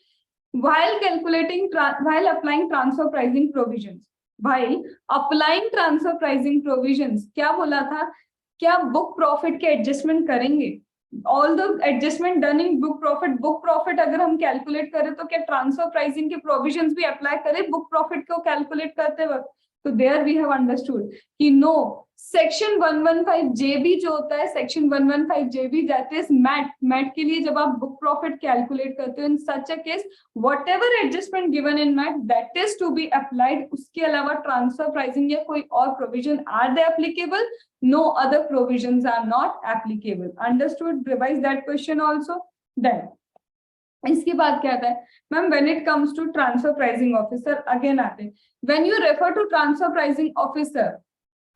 While applying transfer pricing provisions, क्या बोला था? क्या book profit के adjustment करेंगे? All the adjustment done in book profit अगर हम calculate करें तो क्या transfer pricing के provisions भी apply करें book profit को calculate करते वक्त? तो there we have understood कि no, section 115JB जो होता है, section 115JB that is MAT के लिए जब आप book profit calculate करते हो, in such a case whatever adjustment given in MAT that is to be applied. उसके अलावा transfer pricing या कोई और provision are they applicable? No other provisions are not applicable. Understood? Revise that question also. Then इसके बाद क्या आता है ma'am? When it comes to transfer pricing officer, again आते हैं. When you refer to transfer pricing officer,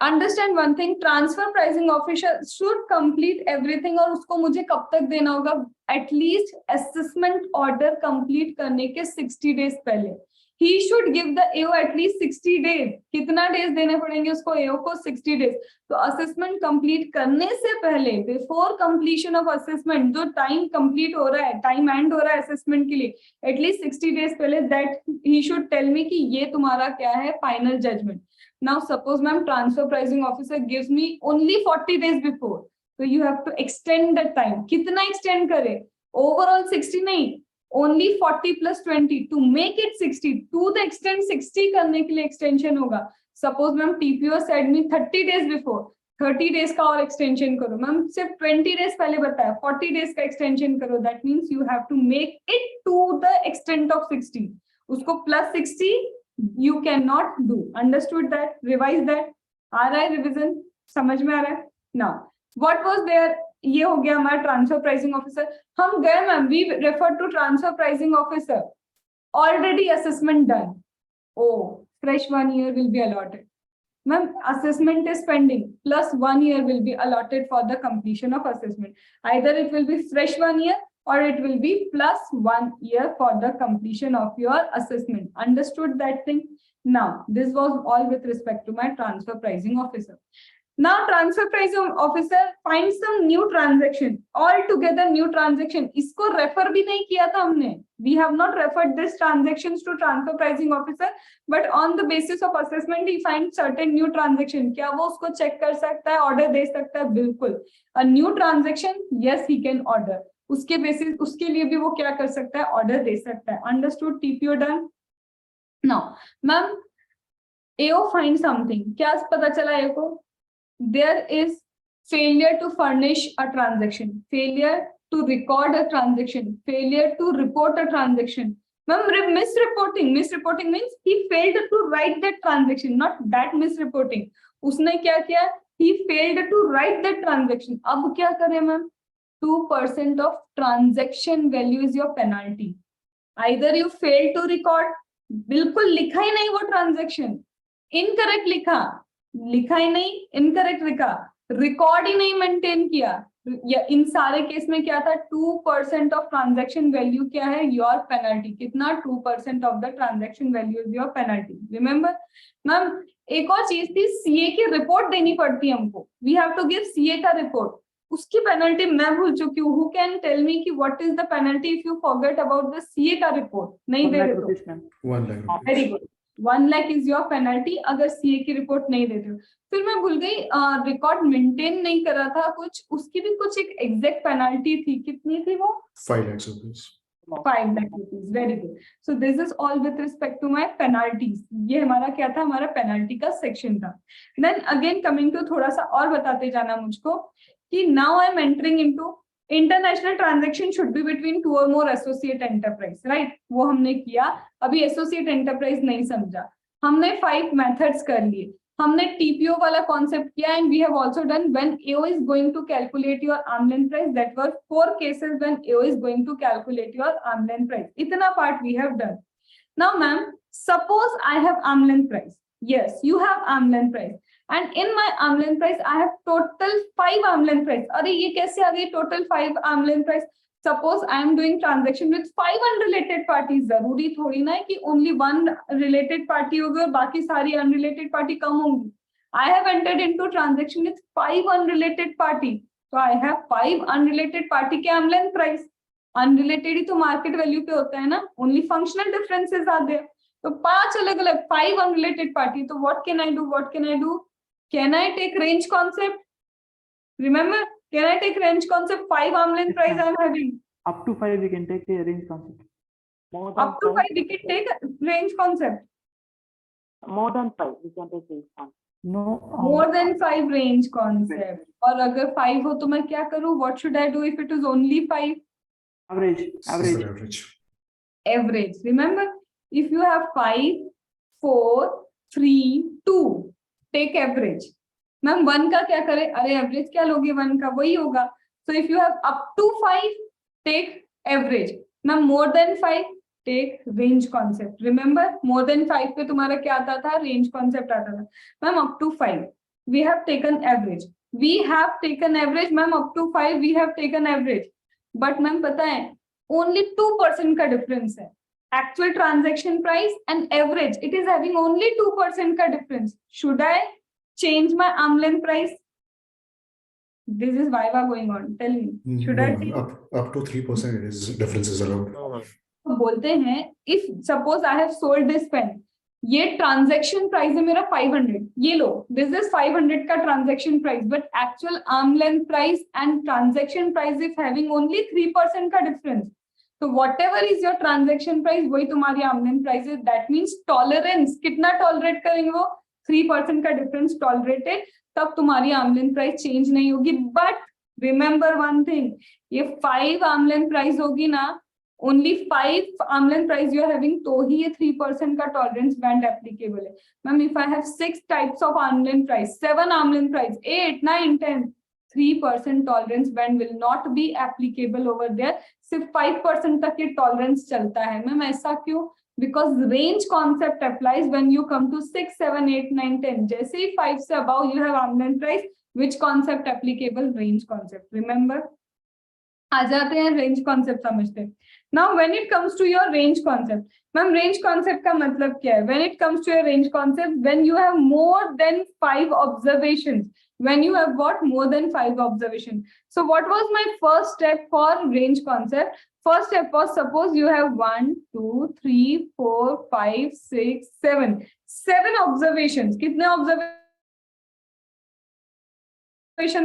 understand one thing, transfer pricing officer should complete everything. और उसको मुझे कब तक देना होगा? At least assessment order complete करने के 60 days पहले. He should give the AO at least 60 days. कितना days देने पड़ेंगे उसको AO को? 60 days. तो assessment complete करने से पहले, before completion of assessment, जो time complete हो रहा है, time end हो रहा है assessment के लिए, at least 60 days पहले that he should tell me कि ये तुम्हारा क्या है final judgment. Now suppose ma'am transfer pricing officer gives me only 40 days before, so you have to extend the time. कितना extend करे? Overall 60 नहीं, only 40 plus 20 to make it 60. To the extent 60 करने के लिए extension होगा. Suppose ma'am TPO said me 30 days before, 30 days का और extension करो. मैम सिर्फ 20 days पहले बताया, 40 days का extension करो. That means you have to make it to the extent of 60. उसको plus 60 you cannot do. Understood that? Revise that. आ रहा है revision? समझ में आ रहा है? Now, what was there? ये हो गया हमारा ट्रांसफर प्राइसिंग ऑफिसर. हम गए ma'am, we refer to transfer pricing officer, already assessment done. Oh, fresh 1 year will be allotted. Ma'am, assessment is pending, plus 1 year will be allotted for the completion of assessment. Either it will be fresh 1 year or it will be plus 1 year for the completion of your assessment. Understood that thing? Now, this was all with respect to my transfer pricing officer. Now transfer pricing officer finds some new transaction, altogether new transaction. इसको refer भी नहीं किया था हमने. We have not referred this transactions to transfer pricing officer, but on the basis of assessment he finds certain new transaction. क्या वो उसको check कर सकता है, order दे सकता है? बिल्कुल. A new transaction, yes he can order. उसके basis, उसके लिए भी वो क्या कर सकता है? Order दे सकता है. Understood? TPO done. Now, ma'am, AO finds something. क्या पता चला AO को? There is failure to furnish a transaction, failure to record a transaction, failure to report a transaction. Ma'am, misreporting means he failed to write that transaction, not that misreporting. उसने क्या किया? He failed to write that transaction. अब क्या करें ma'am? 2% of transaction value is your penalty. Either you fail to record, बिल्कुल लिखा ही नहीं वो transaction, incorrect लिखा ही नहीं, इनकरेक्ट लिखा, रिकॉर्ड ही नहीं मेंटेन किया, या इन सारे केस में क्या था? 2% ऑफ ट्रांजैक्शन वैल्यू क्या है? Your penalty. कितना? 2% of the transaction value is your penalty. Remember ma'am, एक और चीज थी, सीए की रिपोर्ट देनी पड़ती है हमको, we have to give CA का रिपोर्ट, उसकी पेनल्टी मैं भूल चुकी हूँ, हु कैन टेल मी कि what is the penalty if you forget about the CA का रिपोर्ट, नहीं दे रहे तो? 1 lakh rupees. Very good, 1 lakh is your penalty अगर सीए की रिपोर्ट नहीं देते हो। फिर मैं भूल गई, रिकॉर्ड मेंटेन नहीं करा था कुछ, उसकी भी कुछ एक एग्जैक्ट पेनल्टी थी, कितनी थी वो? 5 lakhs rupees. 5 lakh rupees, very good. So this is all with respect to my penalties. ये हमारा क्या था, हमारा पेनल्टी का सेक्शन था। Then again coming to, थोड़ा सा और बताते जाना मुझको कि now I am entering into international transaction should be between 2 or more associate enterprise, right? वो हमने किया, अभी associate enterprise नहीं समझा, हमने 5 methods कर लिए, हमने TPO वाला कॉन्सेप्ट किया, and we have also done when AO is going to calculate your arm length price. That were 4 cases when AO is going to calculate your arm length price. इतना part we have done. Now, ma'am, suppose I have arm length price. Yes, you have arm length price. And in my arm length price, I have total 5 arm length price. अरे ये कैसे आ गई total 5 arm length price? Suppose I am doing transaction with 5 unrelated parties. जरूरी थोड़ी ना है कि only 1 related party होगी और बाकी सारी unrelated party कम होंगी. I have entered into transaction with 5 unrelated party. So I have 5 unrelated party के arm length price. Unrelated ही तो market value पे होता है ना. Only functional differences are there. तो 5 अलग अलग 5 unrelated party. तो what can I do? What can I do? Can I take range concept? Remember? Can I take range concept? 5 arm length price I am having. Up to 5 we can take a range concept. Up to 5 we can take a range concept. More than 5 we can take range concept. No. More than 5 range concept. और अगर 5 हो तो मैं क्या करूँ? What should I do if it is only 5? Average. This is Average. the average. Average. Remember, if you have 5, 4, 3, 2, take average. Ma'am 1 का क्या करें? अरे एवरेज क्या लोगे 1 का? वही होगा. So if you have up to 5, take average. Ma'am more than 5, take range concept. Remember, more than 5 पे तुम्हारा क्या आता था? Range concept आता था. Ma'am up to 5, we have taken average. We have taken average. Ma'am up to 5 we have taken average. But ma'am पता है only 2% का difference है. Actual transaction price and average, it is having only 2% का difference. Should I change my arm length price? This is Viva going on. Tell me, should I No, change? up to 3% it is difference is allowed. तो बोलते हैं if suppose I have sold this pen, ये transaction price है मेरा 500, ये लो, this is 500 का transaction price, but actual arm length price and transaction price is having only 3% का difference. So whatever is your transaction price, वही तुम्हारी arm length price है. That means tolerance, कितना tolerate करेंगे वो? 3% का difference tolerated, तब तुम्हारी arm length price change नहीं होगी. But remember one thing, ये 5 arm length price होगी ना, only 5 arm length price you are having, तो ही ये 3% का tolerance band applicable है. Ma'am, if I have 6 types of arm length price, 7 arm length price, 8, 9, 10, 3% tolerance band will not be applicable over there. सिर्फ 5% तक ये tolerance चलता है. Ma'am ऐसा क्यों? Because range concept applies when you come to 6, 7, 8, 9, 10. जैसे ही 5 से above you have arm length price, which concept applicable? Range concept. Remember? आ जाते हैं range concept समझते. Now when it comes to your range concept, ma'am range concept का मतलब क्या है? When it comes to your range concept, when you have more than 5 observations, when you have got more than 5 observations. So what was my first step for range concept? First step was, suppose you have 1, 2, 3, 4, 5, 6, 7. 7 observations. कितने observations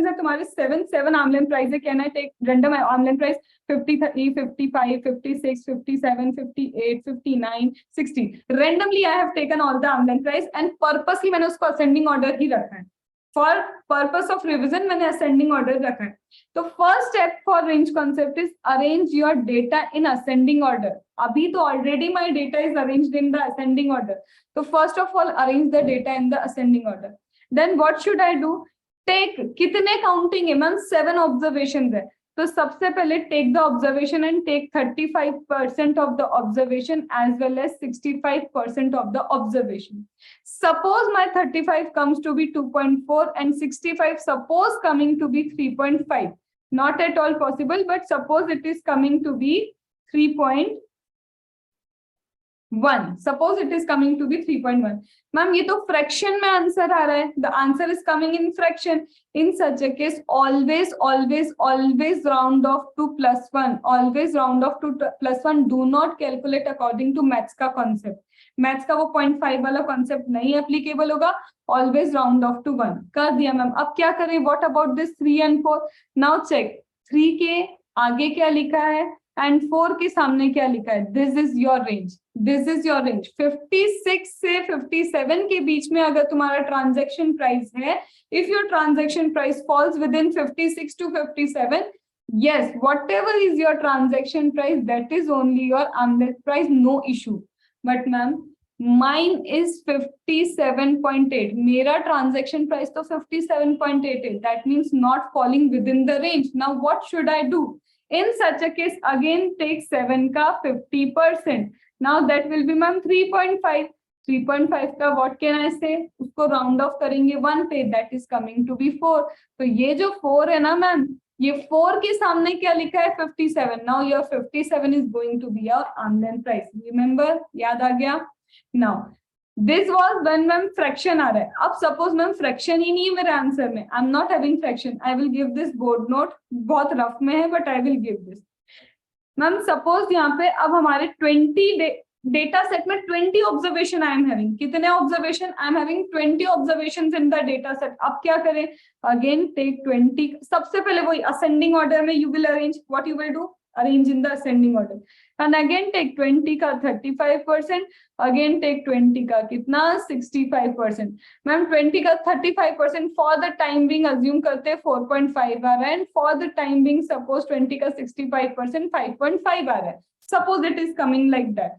है तुम्हारे? 7 arm length price है. Can I take random arm length price? 50, 30, 55, 56, 57, 58, 59, 60. Randomly I have taken all the arm length price and purposely मैंने उसको ascending order ही रखा है. For purpose of revision मैंने ascending order रखा है. तो first step for range concept is arrange your data in ascending order. अभी तो already my data is arranged in the ascending order. So first of all arrange the data in the ascending order. Then what should I do? Take कितने counting है ma'am? 7 observations है. तो सबसे पहले take the observation and take 35% of the observation as well as 65% of the observation. Suppose my 35 comes to be 2.4 and 65 suppose coming to be 3.5. Not at all possible, but suppose it is coming to be 3.5. 1. Suppose it is coming to be 3.1. Ma'am ये तो fraction में answer आ रहा है. The answer is coming in fraction. In such a case, always round off to +1. Always round off to +1. Do not calculate according to maths का concept. Maths का वो 0.5 वाला concept नहीं एप्लीकेबल होगा. ऑलवेज राउंड ऑफ टू 1 कर दिया ma'am. अब क्या करें? What about this 3 and 4? Now check 3 के आगे क्या लिखा है एंड 4 के सामने क्या लिखा है. This is your range. This is your range. 56 से 57 के बीच में अगर तुम्हारा ट्रांजैक्शन प्राइस है, if your transaction price falls with in 56 to 57, yes, whatever is your transaction price, that is only your arm's price, no issue. But ma'am, mine is 57.8. मेरा transaction price तो 57.8 है. That means not falling within the range. Now what should I do? In such a case, again take 7 का 50%. Now that will be ma'am 3.5. 3.5 का what can I say? उसको round off करेंगे 1 पे. That is coming to be 4. तो ये जो 4 है ना मैम, ये 4 के सामने क्या लिखा है? 57. Now your 57 is going to be your arm's price. Remember? याद आ गया? Now this was when ma'am fraction आ रहा है. अब सपोज मैम फ्रैक्शन ही नहीं है मेरे आंसर में. I am not having fraction. I will give this board note. बहुत रफ में है but I will give this. Ma'am suppose यहाँ पे अब हमारे 20 डेटा सेट में 20 ऑब्जर्वेशन आई एम हैविंग. कितने observation? I am having 20 observations in the data set. अब क्या करें? Again take 20. सबसे पहले वही असेंडिंग ऑर्डर में you will arrange. What you will do? Arrange in the ascending order. And again take 20 का 35%. Again take 20 का कितना? 65%. मैम 20 का 35% for the time Bing assume करते 4.5 आ रहा है. And for the time Bing suppose 20 का 65% 5.5 आ रहा है. Suppose it is coming like that.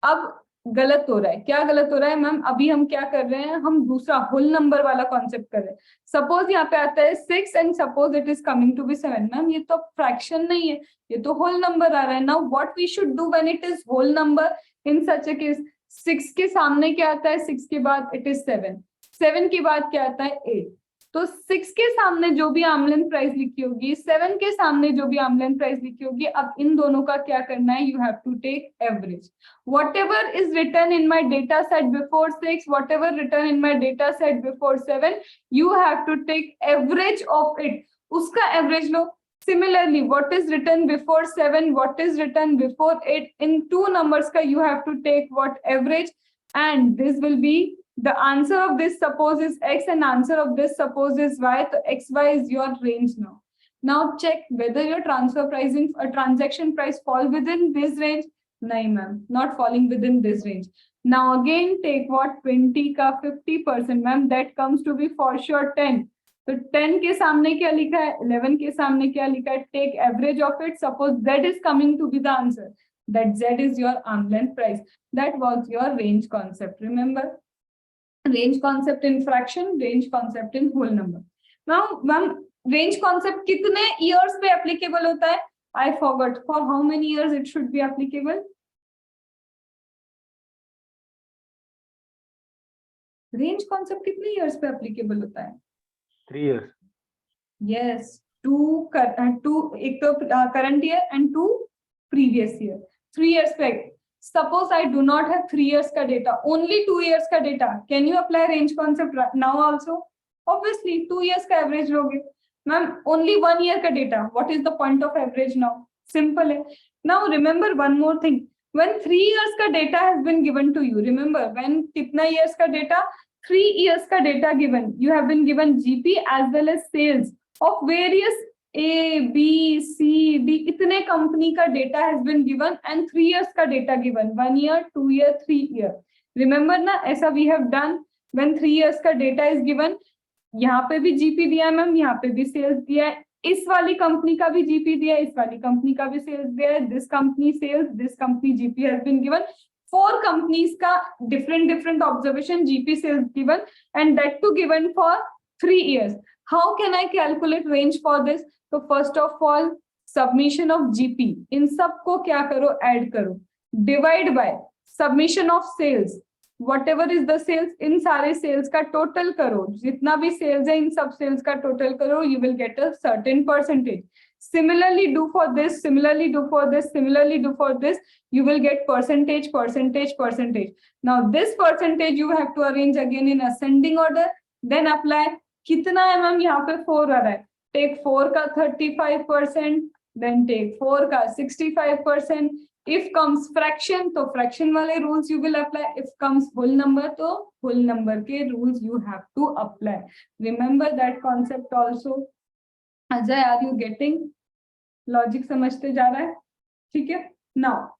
अब गलत हो रहा है. क्या गलत हो रहा है मैम? अभी हम क्या कर रहे हैं? हम दूसरा होल नंबर वाला कॉन्सेप्ट कर रहे हैं. सपोज यहाँ पे आता है 6 and suppose it is coming to be 7. Ma'am ये तो फ्रैक्शन नहीं है, ये तो होल नंबर आ रहा है. Now what we should do when it is whole number? In such a case 6 के सामने क्या आता है? 6 के बाद इट इज 7. 7 के बाद क्या आता है? 8. तो 6 के सामने जो भी आर्मलेंथ प्राइस लिखी होगी, 7 के सामने जो भी आर्मलेंथ प्राइस लिखी होगी, अब इन दोनों का क्या करना है? You have to take average. Whatever is written in my data set before 6, whatever written in my data set before 7, you have to take average of it. उसका average low. Similarly, what is written before 7, what is written before 8, in two numbers का you have to take what? Average. And this will be the answer of this suppose is x and answer of this suppose is y. So xy is your range now. Now check whether your transfer pricing or transaction price fall within this range. No ma'am, not falling within this range. Now again take what? 20 का 50%. ma'am, that comes to be for sure 10. तो 10 के सामने क्या लिखा है? 11 के सामने क्या लिखा है? Take average of it. Suppose z is coming to be the answer. That z is your arm length price. That was your range concept. Remember? Range concept in fraction, range concept in whole number. Now, ma'am, range concept कितने years पे applicable होता है? I forgot. For how many years it should be applicable? Range concept कितने years पे applicable होता है? 3 years. Yes, एक तो current year and 2 previous year. 3 years पे. Suppose I do not have 3 years का data, only 2 years का data. Can you apply range concept now also? Obviously, 2 years का average लोगे. Ma'am, only 1 year का data. What is the point of average now? Simple है. Now remember one more thing. When 3 years का data has been given to you, remember when कितना years का data? 3 years का data given. You have been given GP as well as sales of various A, B, C, D, इतने company का data has been given and 3 years का data given. 1 year, 2 year, 3 year. Remember ना? ऐसा we have done when 3 years का data is given. यहाँ पे भी GP दिया है मैम, यहाँ पे भी सेल्स दिया है. इस वाली कंपनी का भी GP दिया है, इस वाली कंपनी का भी सेल्स दिया है. This company sales, this company GP has been given. 4 companies का different observation GP sales given and that too given for 3 years. How can I calculate range for this? तो first of all submission of GP, इन सब को क्या करो? Add करो. Divide by submission of sales, whatever is the sales, इन सारे sales का total करो, जितना भी sales है इन सब sales का total करो, you will get a certain percentage. Similarly do for this, similarly do for this, similarly do for this, you will get percentage, percentage, percentage. Now this percentage you have to arrange again in ascending order, then apply. कितना है ma'am, यहाँ पे 4 आ रहा है, take 4 का 35%, then take 4 का 65%. If comes fraction, तो fraction वाले rules you will apply. If comes whole number, तो whole number के rules you have to apply. Remember that concept also. Ajay, are you getting? Logic समझते जा रहा है? ठीक है? Now,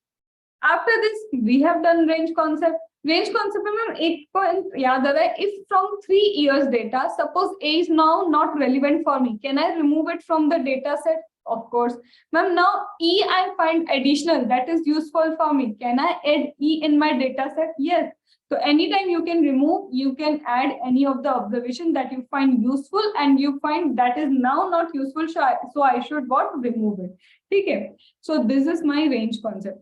after this, we have done range concept. Range concept में ma'am एक point याद आ रहा है. If from 3 years data, suppose A is now not relevant for me, can I remove it from the data set? Of course. Ma'am, now E I find additional, that is useful for me. Can I add E in my data set? Yes. So anytime you can remove, you can add any of the observation that you find useful and you find that is now not useful. So I should what? Remove it. Okay. So this is my range concept.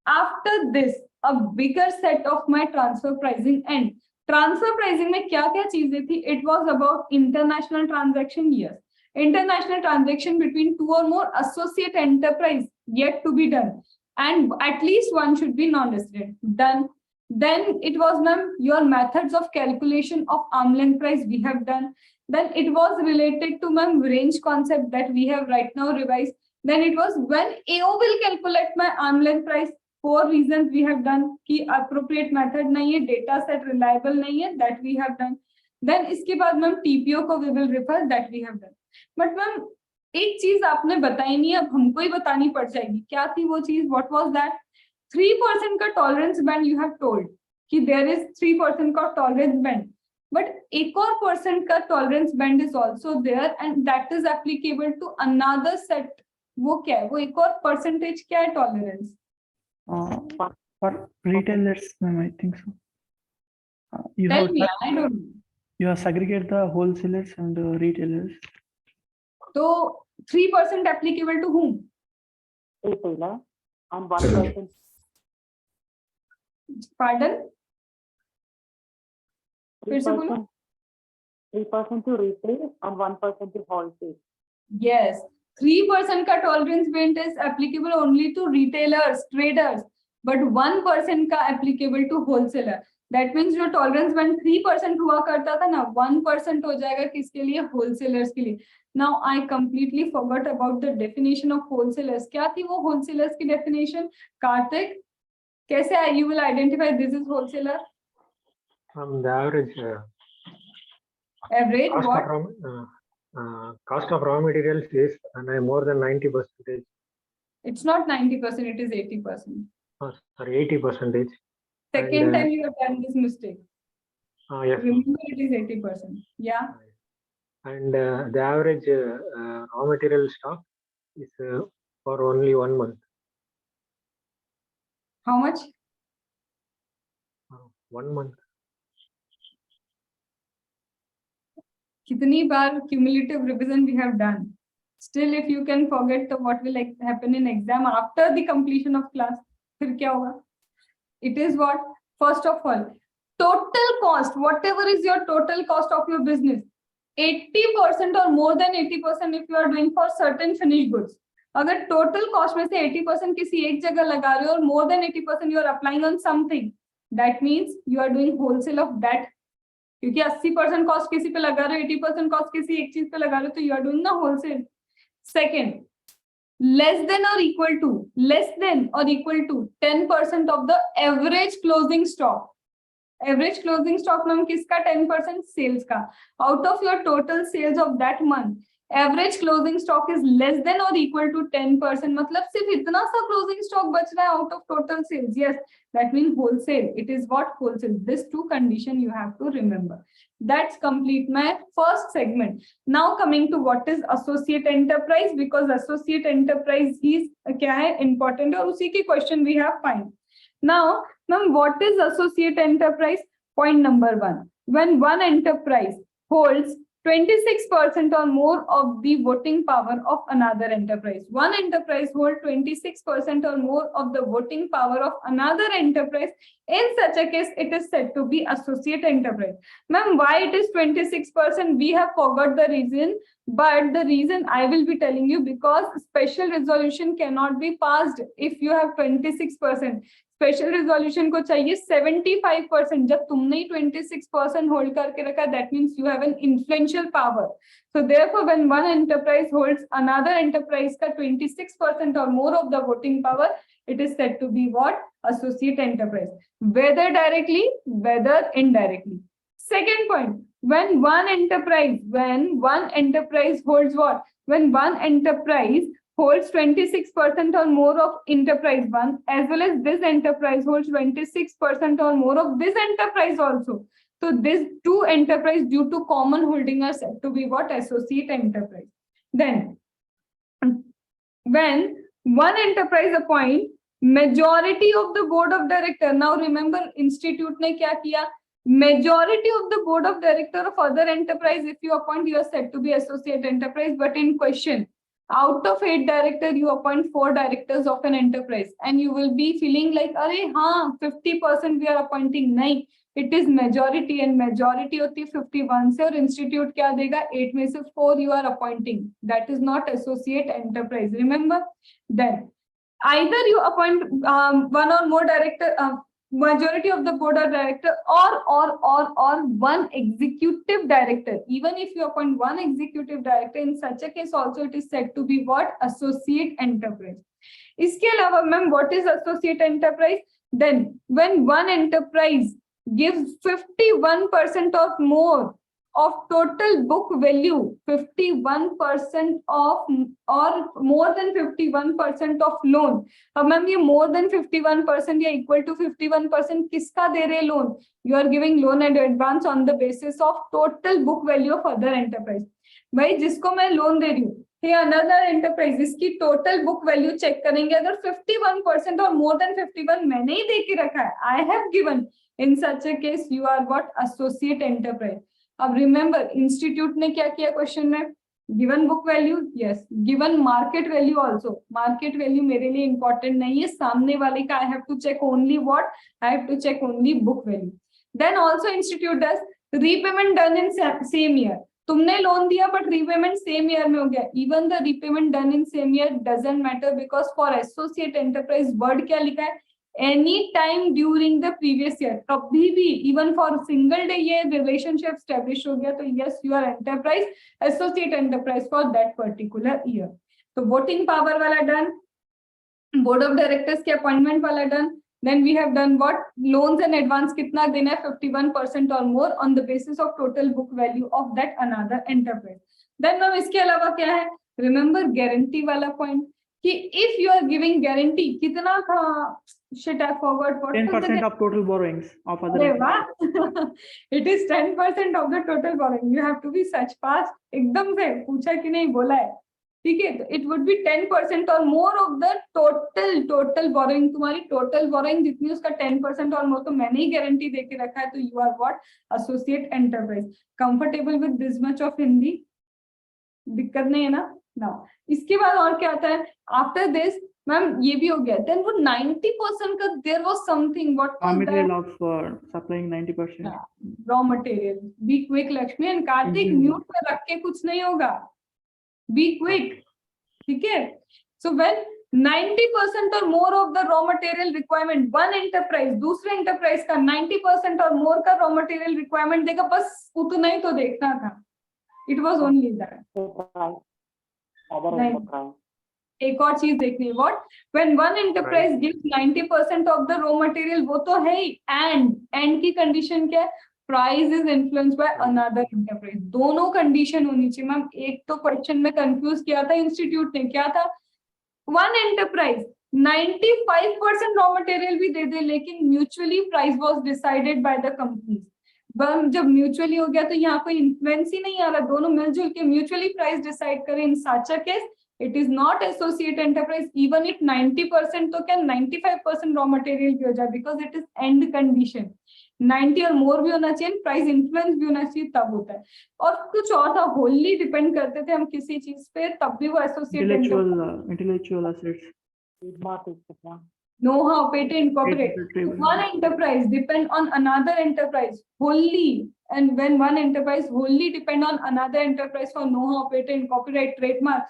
After this, a bigger set of my transfer pricing and transfer pricing में क्या-क्या चीजें थी? It was about international transaction. Yes. International transaction between 2 or more associate enterprise yet to be done, and at least one should be non-resident. Done. Then it was ma'am your methods of calculation of arm length price we have done. Then it was related to ma'am range concept that we have right now revised. Then it was when AO will calculate my arm length price. 4 reasons we have done कि appropriate method नहीं है, data set reliable नहीं है, that we have done. Then इसके बाद ma'am TPO को we will refer, that we have done. But ma'am एक चीज आपने बताई नहीं, अब हमको ही बतानी पड़ जाएगी. क्या थी वो चीज? What was that? 3% का tolerance band you have told कि there is 3% का tolerance band. But एक और % का tolerance band is also there and that is applicable to another set. वो क्या है? वो एक और percentage क्या है tolerance? For retailers, ma'am, I think so. You Tell have me, I don't know. you have segregate the wholesalers and retailers. So 3% applicable to whom? Retailer and 1%. Pardon? फिर से बोलो. 3% to retail and 1% to wholesale. Yes, 3% का tolerance band is applicable only to retailers, traders, but 1% का applicable to wholesaler. That means जो tolerance band 3% हुआ करता था ना, 1% हो जाएगा किसके लिए? Wholesalers के लिए. Now I completely forgot about the definition of wholesalers. क्या थी वो wholesalers की definition? Karthik, कैसे you will identify this is wholesaler? The average Average cost what? cost of raw materials is more than 90%. It's not 90%, it is 80%. Sorry, 80%. Second And, time you have done this mistake. Yes. Remember it is 80%. Yeah. And the average raw material stock is for only 1 month. How much? 1 month. कितनी बार cumulative revision we have done. Still, if you can forget the what will happen in exam after the completion of class, फिर क्या होगा? It is what? First of all, total cost, whatever is your total cost of your business, 80% or more than 80% if you are doing for certain finished goods. अगर total cost में से 80% किसी एक जगह लगा रहे हो और more than 80% you are applying on something, that means you are doing wholesale of that. क्योंकि 80% cost किसी पे लगा रहे हो, 80% cost किसी एक चीज पे लगा रहे हो, तो you are doing ना wholesale. Second, less than or equal to 10% of the average closing stock. Average closing stock में किसका 10% sales का. Out of your total sales of that month, average closing stock is less than or equal to 10%. मतलब सिर्फ इतना सा closing stock बच रहा है out of total sales. Yes, that means wholesale. It is what? Wholesale. This 2 condition you have to remember. That's complete my first segment. Now coming to what is associate enterprise, because associate enterprise is क्या है important और उसी की question we have find. Now, ma'am, what is associate enterprise? Point number 1. When one enterprise holds 26% or more of the voting power of another enterprise. One enterprise hold 26% or more of the voting power of another enterprise. In such a case, it is said to be associate enterprise. Ma'am, why it is 26%? We have forgot the reason, but the reason I will be telling you, because special resolution cannot be passed if you have 26%. Special resolution को चाहिए 75%. जब तुमने 26% hold करके रखा, that means you have an influential power. So therefore when one enterprise holds another enterprise का 26% और more of the voting power, it is said to be what? Associate enterprise, whether directly, whether indirectly. Second point, when one enterprise holds what? When one enterprise holds 26% or more of enterprise one, as well as this enterprise holds 26% or more of this enterprise also. So these two enterprise due to common holding are said to be what? Associate enterprise. Then when one enterprise appoint majority of the board of director. Now remember, institute ने क्या किया? Majority of the board of director of other enterprise, if you appoint, you are said to be associate enterprise. But in question, out of 8 directors, you appoint 4 directors of an enterprise, and you will be feeling like, अरे हाँ 50% we are appointing. नहीं, it is majority, and majority होती है 51 से, और institute क्या देगा? 8 में से 4 you are appointing. That is not associate enterprise. Remember? Then either you appoint one or more director, majority of the board of director, or one executive director. Even if you appoint one executive director, in such a case also it is said to be what? Associate enterprise. इसके अलावा ma'am, what is associate enterprise? Then when one enterprise gives 51% or more of total book value, 51% of or more than 51% of loan. अब ma'am ये more than 51% या equal to 51% किसका दे रहे loan? You are giving loan and advance on the basis of total book value of other enterprise. भाई जिसको मैं loan दे रही हूँ, ये another enterprise, इसकी total book value चेक करेंगे, अगर 51% और more than 51 मैंने ही दे के रखा है, I have given, in such a case you are what? Associate enterprise. अब remember, institute ने क्या किया क्वेश्चन में? Given book value, yes. Given market value also. Market value मेरे लिए important नहीं है, सामने वाले का I have to check only what? I have to check only book value. Then also institute does repayment done in same year. तुमने loan दिया but repayment same year में हो गया. Even the repayment done in same year doesn't matter, because for associate enterprise word क्या लिखा है? Any time during the previous year. कभी भी, even for single day ये relationship established हो गया, तो yes, you are enterprise, associate enterprise for that particular year. तो voting power वाला done, board of directors के appointment वाला done. Then we have done what? Loans and advance कितना देना है? 51% or more on the basis of total book value of that another enterprise. Then ma'am इसके अलावा क्या है? Remember guarantee वाला point कि if you are giving guarantee, कितना था? Shit, I forgot what. 10% of total borrowings of other. अरे वाह, it is 10% of the total borrowing. You have to be such fast. एकदम से पूछा कि नहीं बोला है, ठीक है? तो it would be 10% or more of the total borrowing. तुम्हारी total borrowing जितनी उसका 10% और more, तो मैंने ही guarantee दे के रखा है, तो you are what? Associate enterprise. Comfortable with this much of Hindi? दिक्कत नहीं है ना? Now इसके बाद और क्या आता है? After this, मैम ये भी हो गया. Then वो 90% का there was something. What Raw was material that? of supplying 90%. Raw material. Be quick, Lakshmi and Karthik. Mute पे रख के कुछ नहीं होगा. Be quick. ठीक है? So when 90% or more of the raw material requirement, one enterprise दूसरे enterprise का 90% और more का raw material requirement देगा, बस उतना ही तो देखना था. It was only that. Other Right. enterprise. एक और चीज देखनी है. What? When one enterprise gives 90% of the raw material, वो तो है ही. And की condition क्या है? Price is influenced by another enterprise. दोनों condition होनी चाहिए. मैम एक तो question में confuse किया था institute ने, क्या था? One enterprise 95% raw material भी दे दे, लेकिन mutually price was decided by the companies. जब म्यूचुअली हो गया तो यहाँ कोई इन्फ्लुएंस ही नहीं आ रहा, दोनों मिलजुल के म्यूचुअली प्राइस डिसाइड करें. In such a case it is not associate enterprise, even it 90% तो क्या 95% रॉ मटेरियल भी हो जाए, because it is and condition. 90 और मोर भी होना चाहिए, प्राइस इन्फ्लुएंस भी होना चाहिए, तब होता है। और कुछ और था, होली डिपेंड करते थे हम किसी चीज पे, तब भी वो associate Intellectual assets. Trademark, etc. know-how, patent, copyright. Trade- One enterprise depend on another enterprise wholly, and when one enterprise wholly depend on another enterprise for know-how, patent, copyright, trademark,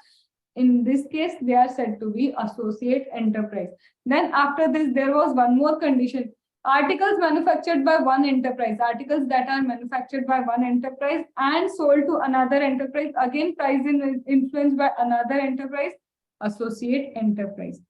in this case they are said to be associate enterprise. Then after this there was one more condition: articles manufactured by one enterprise, articles that are manufactured by one enterprise and sold to another enterprise, again price influenced by another enterprise, associate enterprise.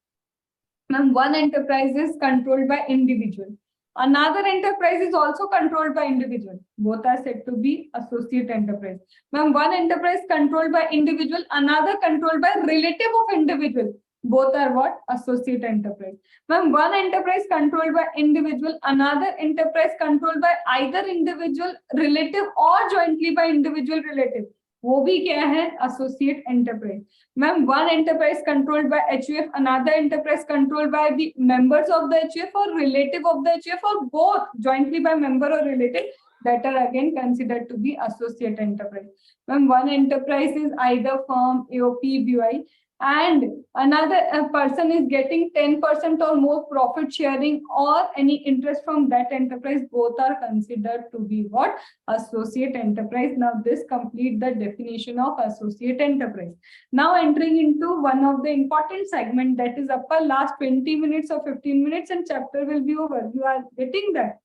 Ma'am, one enterprise is controlled by individual. Another enterprise is also controlled by individual. Both are said to be associate enterprise. Ma'am, one enterprise controlled by individual, another controlled by relative of individual. Both are what? Associate enterprise. Ma'am, one enterprise controlled by individual, another enterprise controlled by either individual, relative or jointly by individual relative. वो भी क्या है? Associate enterprise. Ma'am, one enterprise controlled by HUF, another enterprise controlled by the members of the HUF or relative of the HUF, or both jointly by member or relative, that are again considered to be associate enterprise. Ma'am, one enterprise is either firm, AOP, BOI, and another person is getting 10% or more profit sharing or any interest from that enterprise. Both are considered to be what? Associate enterprise. Now this completes the definition of associate enterprise. Now entering into one of the important segment, that is upper last 20 minutes or 15 minutes and chapter will be over. You are getting that?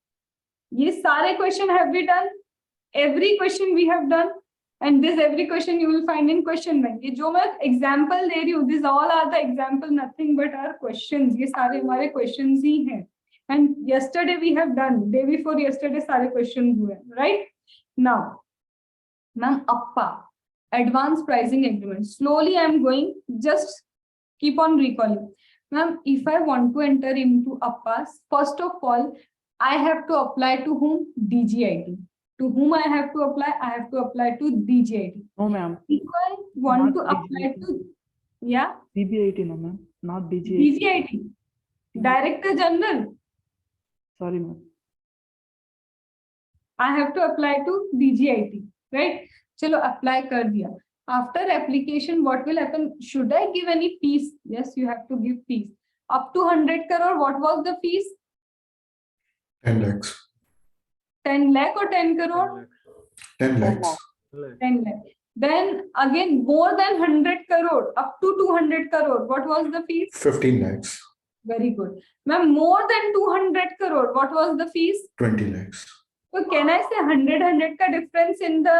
Ye sare question have we done? Every question we have done, and this every question you will find in question bank. ये जो मैं example दे रही हूँ, these all are the example, nothing but our questions. ये सारे हमारे questions ही हैं. And yesterday we have done, day before yesterday सारे questions हुए, right? Now, ma'am, APPA, Advanced Pricing Agreement. Slowly I am going, just keep on recalling. Ma'am, if I want to enter into APPA, first of all, I have to apply to whom? DGIT. To whom I have to apply? I have to apply to DGIT. No, ma'am. If I want to Not apply DGIT. to, yeah, DBIT, no, ma'am. Not DGIT. DGIT, Director General, Sorry, ma'am. I have to apply to DGIT, right? Chalo, apply kar diya. After application, what will happen? Should I give any fees? Yes, you have to give fees. Up to 100 crore, what was the fees? 10 lakhs. 10 lakh or 10 crore? 10 lakhs. 10 lakh. Then again, more than 100 crore, up to 200 crore, what was the fees? 15 lakhs. Very good. Ma'am, more than 200 crore, what was the fees? 20 lakhs. So can I say 100 ka difference in the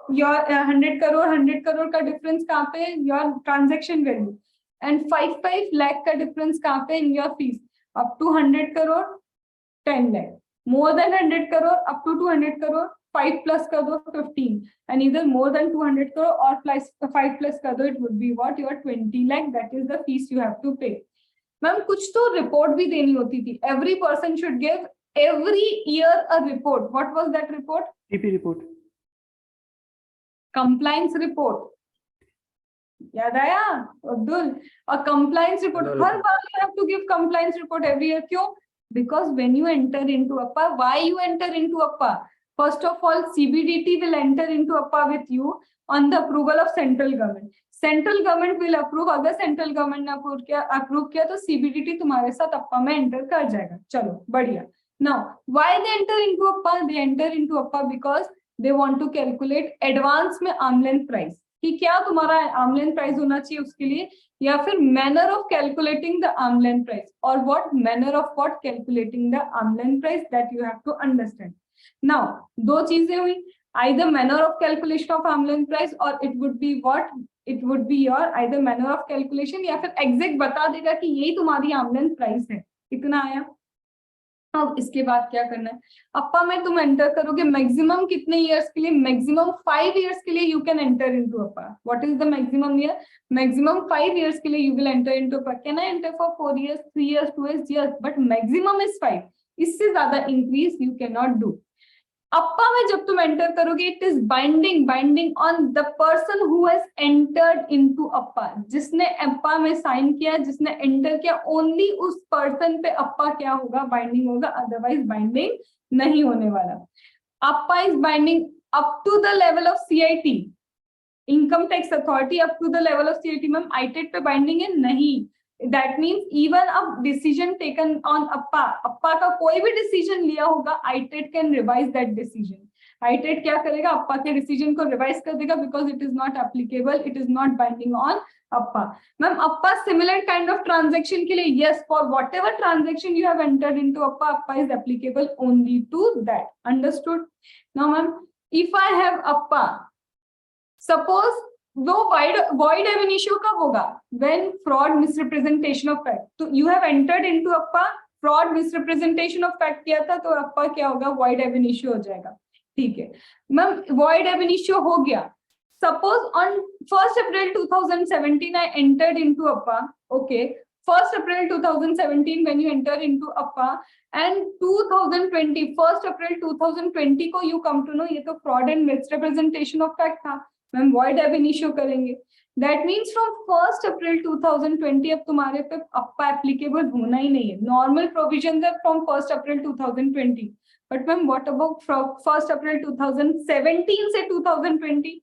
your 100 crore ka difference kahan pe? Your transaction value, and 5 lakh ka difference kahan pe? In your fees. Up to 100 crore, 10 lakh. More than 100 crore, up to 200 crore, 5 plus kar do 15, and either more than 200 crore or plus 5 plus kar do, it would be what? Your 20 lakh. That is the fees you have to pay. Ma'am, कुछ तो report भी देनी होती थी. Every person should give every year a report. What was that report? TP report. Compliance report. याद आया Abdul? A compliance report. Her bar you have to give compliance report every year. क्यों? Because when you enter into APPA, why you enter into APPA? First of all, CBDT will enter into APPA with you on the approval of central government. Central government will approve. अगर central government ने approve किया तो CBDT तुम्हारे साथ APPA में enter कर जाएगा. चलो बढ़िया. Now, why they enter into APPA? They enter into APPA because they want to calculate advance में arm length price. कि क्या तुम्हारा arm length price होना चाहिए उसके लिए, या फिर manner of calculating the arm length price, or what manner of what calculating the arm length price, that you have to understand. Now, दो चीजें हुई, either manner of calculation of arm length price, or it would be what? It would be your either manner of calculation या फिर exact बता देगा कि यही तुम्हारी arm length price है. इतना आया. अब इसके बाद क्या करना है? अप्पा में तुम एंटर करोगे मैक्सिमम कितने इयर्स के लिए? मैक्सिमम 5 इयर्स के लिए you can enter into APA. What is the maximum year? Maximum 5 years के लिए you will enter into APA. Can I enter for 4 years, 3 years, 2 years? Yes, but maximum is 5. इससे ज्यादा increase you can not do. APA में जब तुम enter करोगे, it is binding on the person who has entered into APA. जिसने APA में sign किया, जिसने एंटर किया, ओनली उस पर्सन पे अप्पा क्या होगा? बाइंडिंग होगा, अदरवाइज बाइंडिंग नहीं होने वाला. APA is binding up to the level of CIT, income tax authority up to the level of CIT. Ma'am ITET पे बाइंडिंग है नहीं. That means even a decision taken on APA, APA का कोई भी decision लिया होगा, ITET can revise that decision. ITET क्या करेगा, अप्पा के डिसीजन को रिवाइज कर देगा because it is not applicable, it is not binding on APA. Ma'am APA similar kind of transaction के लिए yes, for whatever transaction you have entered into APA, APA is applicable only to that. Understood. Now ma'am if I have APA, suppose वो void ab initio कब होगा, when fraud misrepresentation of fact. तो you have entered into Appa, fraud misrepresentation of fact किया था, तो अप्पा क्या होगा, void ab initio हो जाएगा. ठीक है मैम, void ab initio हो गया. Suppose on 1st April 2017 I entered into Appa. Okay, 1st April 2017 when you enter into Appa and 2020 1st April 2020 को you come to know ये तो fraud and misrepresentation of fact था. Ma'am void ab initio करेंगे. That means from 1st April 2020 अब तुम्हारे पे अप्पा applicable होना ही नहीं है. नॉर्मल प्रोविजन है from 1st April 2020. But ma'am what about from 1st April 2017 से 2020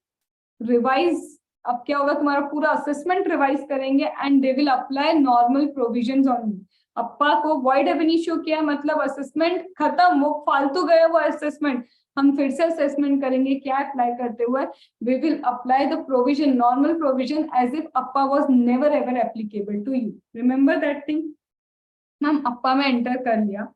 रिवाइज. अब क्या होगा, तुम्हारा पूरा असेसमेंट रिवाइज करेंगे and they will apply normal provisions on you. APA को void ab initio किया मतलब असेसमेंट खत्म, वो फालतू गया वो असेसमेंट. हम फिर से असेसमेंट करेंगे क्या अप्लाई करते हुए, we will apply the provision, normal provision as if APA was never ever applicable to you. Remember that thing. Ma'am APA में एंटर कर लिया,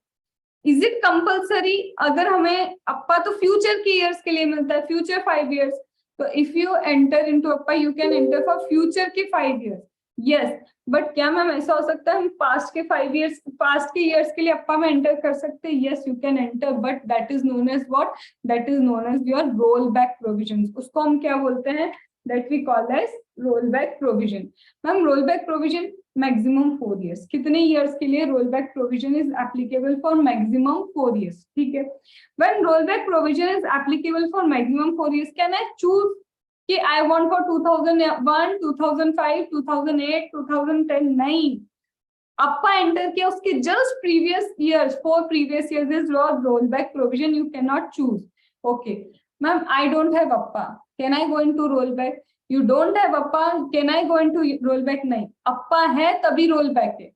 इज इट कंपल्सरी? अगर हमें अप्पा तो फ्यूचर के ईयर्स के लिए मिलता है, फ्यूचर 5 years. तो if you enter into Appa you can enter for future के 5 years. यस, बट क्या मैम ऐसा हो सकता है हम पास्ट के 5 years, पास्ट के ईयर्स के लिए अप्पा में एंटर कर सकते हैं? Yes you can enter, but that is known as what, that is known as your roll back provisions. उसको हम क्या बोलते हैं, that we call as roll back provision. Ma'am roll back provision maximum 4 years. कितने years के लिए roll back provision is applicable for maximum 4 years. ठीक है, when roll back provision is applicable for maximum 4 years, can I choose कि I want for 2001, 2005, 2008, 2010? नहीं, अप्पा enter किया उसके just previous years, 4 previous years is your roll back provision. You can not choose. Okay ma'am I don't have Appa, can I go into roll back? You don't have Appa, can I go into role back? नहीं, APA है तभी roll back है,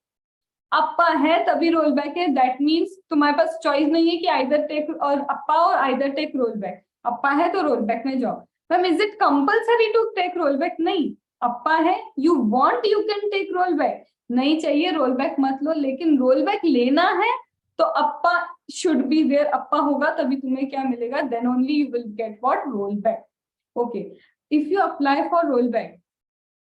अप्पा है तभी roll back है. That means तुम्हारे पास choice नहीं है कि आइदर टेक और अप्पा और either take roll back. APA है तो रोल बैक में जाओ. Ma'am is it compulsory to take roll back? नहीं, अप्पा है, you want you can take roll back. नहीं चाहिए रोल बैक मत लो, लेकिन रोल बैक लेना है तो APA should be there. APA होगा तभी तुम्हें क्या मिलेगा, then only you will get what, roll back. Okay, if you apply for roll back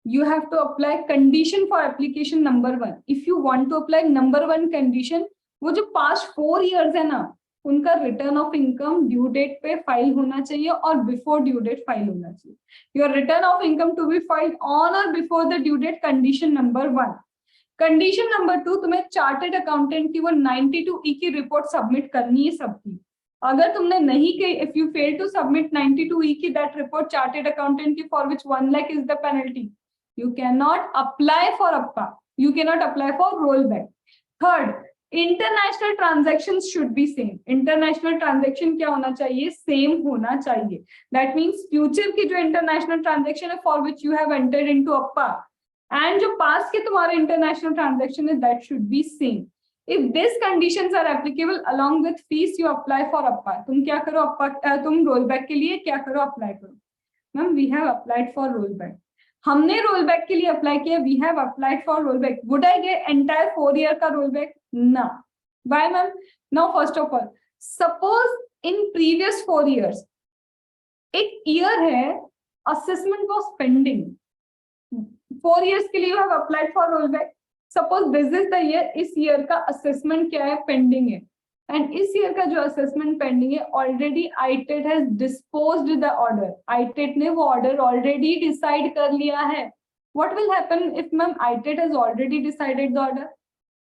you have to apply condition for application number 1. if you want to apply number 1 condition, वो जो past 4 years है ना, उनका return of income due date पे file होना चाहिए और before due date file होना चाहिए. Your return of income to be filed on or before the due date, condition number 1. Condition number 2, तुम्हें चार्टेड अकाउंटेंट की वो 92E की रिपोर्ट सबमिट करनी है सबकी. अगर तुमने नहीं की, if you fail to submit 92E की दैट रिपोर्ट चार्टेड अकाउंटेंट की, for which 1 lakh is the penalty. You cannot apply for APPA. You cannot apply for rollback. Third, international transactions should be same. International transaction क्या होना चाहिए, same होना चाहिए. That means future की जो international transaction है for which you have entered into APPA and जो past के तुम्हारे international transaction है, that should be same. If these conditions are applicable, along with fees you apply for APPA. तुम क्या करो, APPA तुम rollback के लिए क्या करो, apply करो. Ma'am, we have applied for rollback. हमने रोल बैक के लिए अप्लाई किया, we have applied for roll back. Would I get entire 4 year का रोल बैक? ना. Why ma'am? Now first of all, suppose in previous 4 years एक year है assessment was pending, 4 years के लिए you have applied for roll back. Suppose this is the year, इस year का assessment क्या है, पेंडिंग है, एंड इस ईयर का जो असेसमेंट पेंडिंग है, already ITAT has disposed the order. ITAT ने वो ऑर्डर ऑलरेडी डिसाइड कर लिया है. What will happen if ma'am ITAT has already decided the order?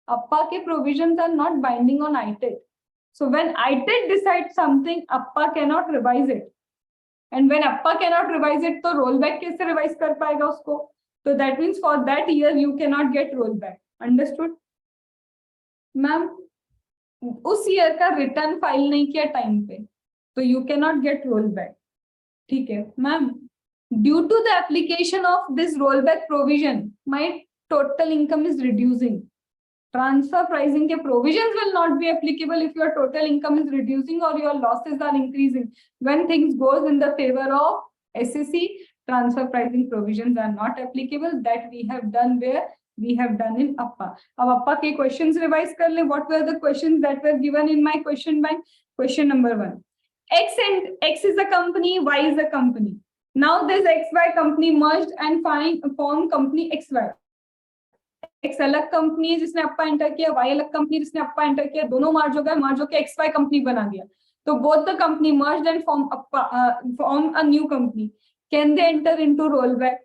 APA के provisions are not binding on ITAT. So when ITAT decide something, APA can not revise it, and when APA can not revise it, तो roll back कैसे revise कर पाएगा उसको? तो that means for that year you can not get roll back. Understood ma'am? उस year का return file नहीं किया टाइम पे, तो you can not get roll back. ठीक है ma'am, due to the application of this roll back provision my total income is reducing. Transfer pricing के provisions will not be applicable if your total income is reducing or your losses are increasing. When things goes in the favor of SSC, transfer pricing provisions are not applicable. That we have done where we have done in APPA. अब APPA के questions revise कर ले. What were the questions that were given in my question bank? Question number 1. X is a company, Y is a company. Now this XY company merged and formed company XY. X अलग company है जिसने अप्पा enter किया, Y अलग company जिसने अप्पा enter किया, दोनों मर्ज हो गए, मर्ज होकर XY कंपनी बना दिया। तो both the company merged and form a new company. Can they enter into rollback?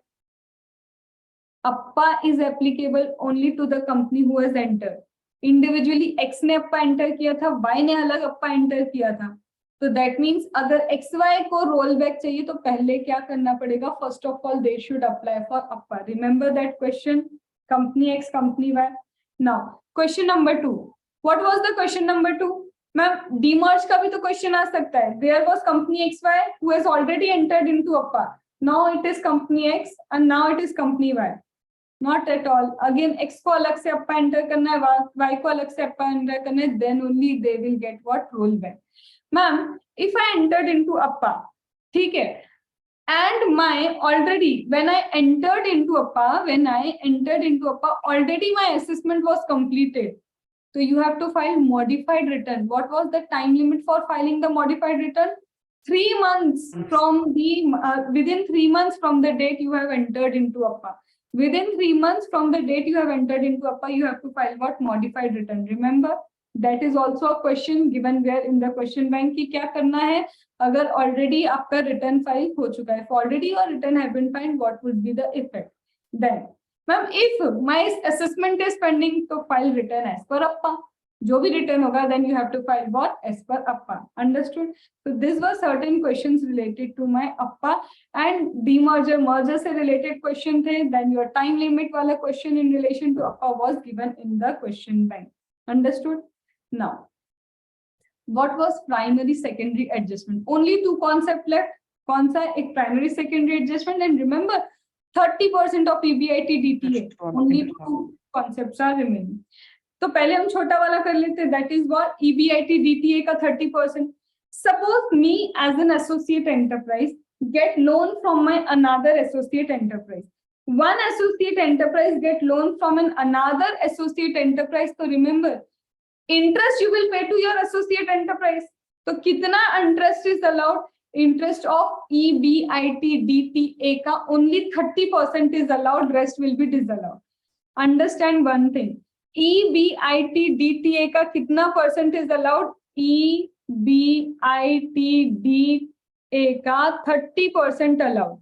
Appa is applicable only to the company who has entered. Individually X ने अप्पा एंटर किया था, Y ने अलग अप्पा एंटर किया था। तो that means अगर XY को rollback चाहिए तो पहले क्या करना पड़ेगा? First of all, they should apply for Appa. Remember that question? Company X, company Y. Now, question number 2. What was the question number 2? Ma'am, demerge का भी तो question आ सकता है. There was company XY who has already entered into APPA. Now it is company X and now it is company Y. Not at all. Again, X को अलग से APPA enter करना है, Y को अलग से APPA enter करना है. Then only they will get what? Rollback. Ma'am, if I entered into APPA, ठीक है. And my already when I entered into APPA, already my assessment was completed. So you have to file modified return. What was the time limit for filing the modified return? 3 months from the within 3 months from the date you have entered into APPA. Within 3 months from the date you have entered into APPA, you have to file what? Modified return. Remember, that is also a question given where in the question bank की क्या करना है अगर already आपका return file हो चुका है. If already your return have been filed, what would be the effect? Then, ma'am, if my assessment is pending, तो file return as per APPA. जो भी return होगा, then you have to file what? As per APPA. Understood? So these were certain questions related to my APPA and demerger, merger से related question थे. Then your time limit वाला question in relation to APPA was given in the question bank. Understood? Now, what was primary secondary adjustment? Only 2 concepts left. कौन सा? एक primary secondary adjustment and remember 30% of EBIT DTA. Only 2 concepts are remaining. तो पहले हम छोटा वाला कर लेते. That is what? EBIT DTA का 30%. Suppose me as an associate enterprise get loan from my another associate enterprise. One associate enterprise get loan from another associate enterprise. So remember, interest you will pay to your associate enterprise. तो कितना interest is allowed? Interest of EBIT DTA का only 30% is allowed, rest will be disallowed. Understand one thing. EBIT DTA का कितना percent is allowed? EBIT DTA का 30% allowed.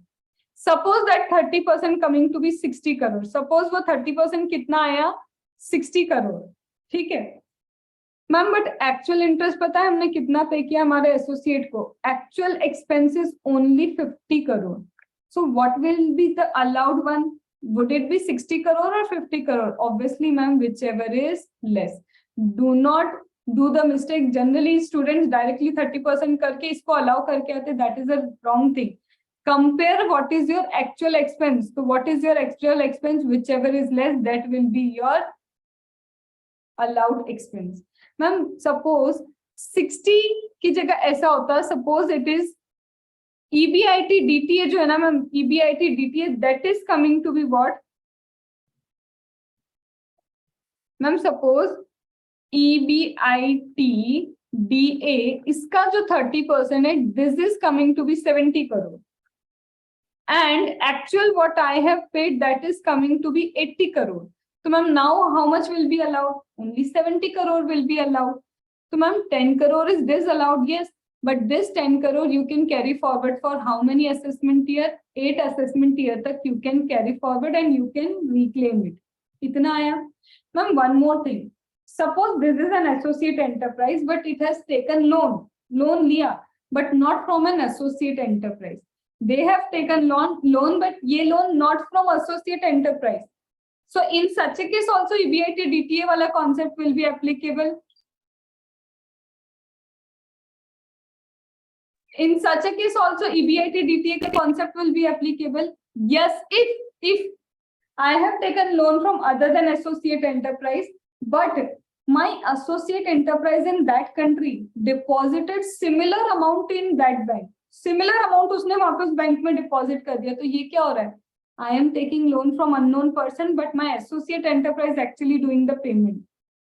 Suppose that 30% coming to be 60 crore. Suppose वो 30% कितना आया? 60 crore. ठीक है. Ma'am but actual interest पता है हमने कितना पे किया हमारे एसोसिएट को? Actual expenses only 50 crore. So what will be the allowed one? Would it be 60 crore or 50 crore? Obviously ma'am whichever is less. Do not do the mistake. Generally students directly 30% करके इसको अलाउ करके आते. That is a wrong thing. Compare what is your actual expense. तो what is your actual expense? Whichever is less, that will be your allowed expense. Ma'am, suppose 60 की जगह ऐसा होता है, suppose it is EBIT DTA जो है ना ma'am, EBIT DTA that is coming to be what? Ma'am suppose EBIT DA इसका जो 30% है, this is coming to be 70 crore. And actual what I have paid, that is coming to be 80 crore. So ma'am, now how much will be allowed? Only 70 crore will be allowed. So ma'am, 10 crore is disallowed, yes. But this 10 crore you can carry forward for how many assessment year? 8 assessment year तक you can carry forward and you can reclaim it. इतना आया. Ma'am, one more thing. Suppose this is an associate enterprise, but it has taken loan लिया, but not from an associate enterprise. They have taken loan, but ये loan not from associate enterprise. So in such a case also EBIT DTA wala concept will be applicable. in such a case also EBIT DTA concept will be applicable. Yes, if I have taken loan from other than associate enterprise, but my associate enterprise in that country deposited similar amount in that bank, similar amount उसने वहाँ पे उस bank में deposit कर दिया, तो ये क्या हो रहा है? I am taking loan from unknown person, but my associate enterprise actually doing the payment.